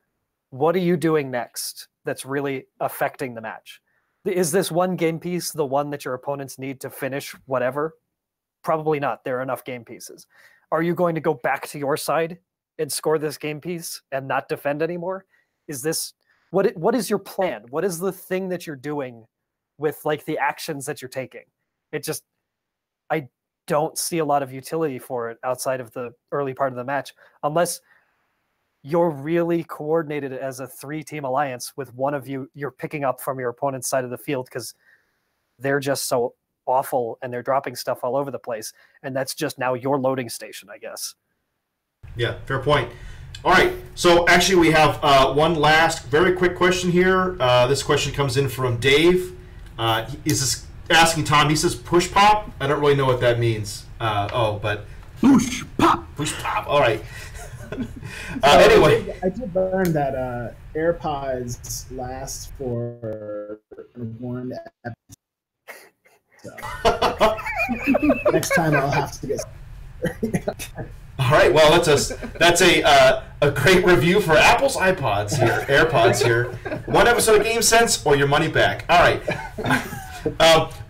What are you doing next that's really affecting the match? Is this one game piece the one that your opponents need to finish whatever? Probably not. There are enough game pieces. Are you going to go back to your side and score this game piece and not defend anymore? Is this what is your plan? What is the thing that you're doing with like the actions that you're taking? I don't see a lot of utility for it outside of the early part of the match, unless you're really coordinated as a 3-team alliance with one of you're picking up from your opponent's side of the field because they're just so awful and they're dropping stuff all over the place. And that's just now your loading station, I guess. Yeah, fair point. All right, so actually we have one last very quick question here. This question comes in from Dave. Is asking Tom, he says push pop. I don't really know what that means. But Push pop. Push pop. All right. Anyway, I did learn that AirPods last for one episode. So next time I'll have to get. All right. Well, that's a great review for Apple's iPods here, AirPods here. One episode of GameSense or your money back. All right.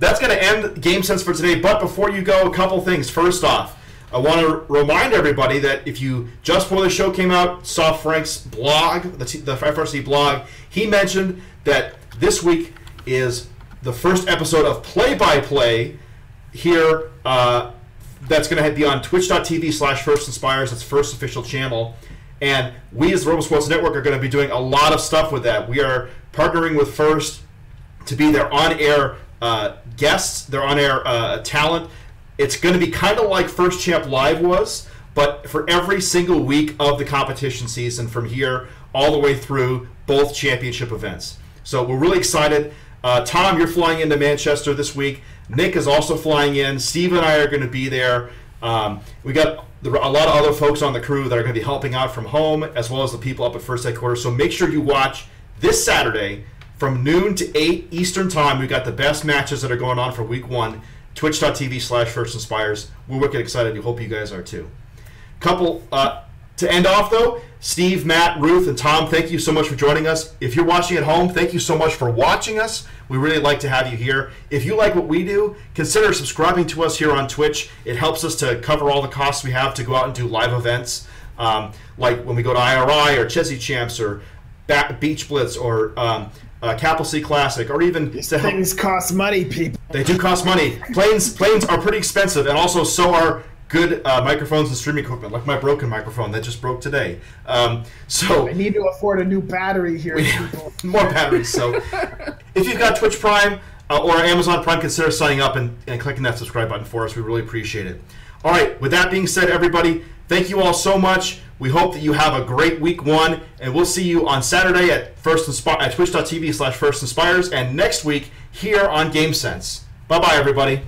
That's going to end GameSense for today. But before you go, a couple things. First off, I want to remind everybody that if you just before the show came out saw Frank's blog, the FRC blog, he mentioned that this week is the first episode of Play-by-Play here. That's going to be on twitch.tv/FirstInspires. That's First official channel. And we as the RoboSports Network are going to be doing a lot of stuff with that. We are partnering with First to be their on-air guests, their on-air talent. It's going to be kind of like First Champ Live was, but for every single week of the competition season from here all the way through both championship events. So we're really excited. Tom, you're flying into Manchester this week. Nick is also flying in. Steve and I are going to be there. We got a lot of other folks on the crew that are going to be helping out from home, as well as the people up at First Headquarters. So make sure you watch this Saturday from noon to 8 Eastern Time. We've got the best matches that are going on for week 1. Twitch.tv/FirstInspires. We're wicked excited. We hope you guys are too. Couple to end off though, Steve, Matt, Ruth, and Tom, thank you so much for joining us. If you're watching at home, thank you so much for watching us. We really like to have you here. If you like what we do, consider subscribing to us here on Twitch. It helps us to cover all the costs we have to go out and do live events, like when we go to IRI or Chesney Champs or Beach Blitz or Capital C Classic, or even These things cost money, people. They do cost money. Planes are pretty expensive, and also so are good microphones and streaming equipment, like my broken microphone that just broke today. So I need to afford a new battery here, people. More batteries. So if you've got Twitch Prime or Amazon Prime, consider signing up and clicking that subscribe button for us. We really appreciate it. All right, with that being said, everybody, thank you all so much. We hope that you have a great week 1, and we'll see you on Saturday at twitch.tv/FirstInspires, and next week here on GameSense. Bye-bye, everybody.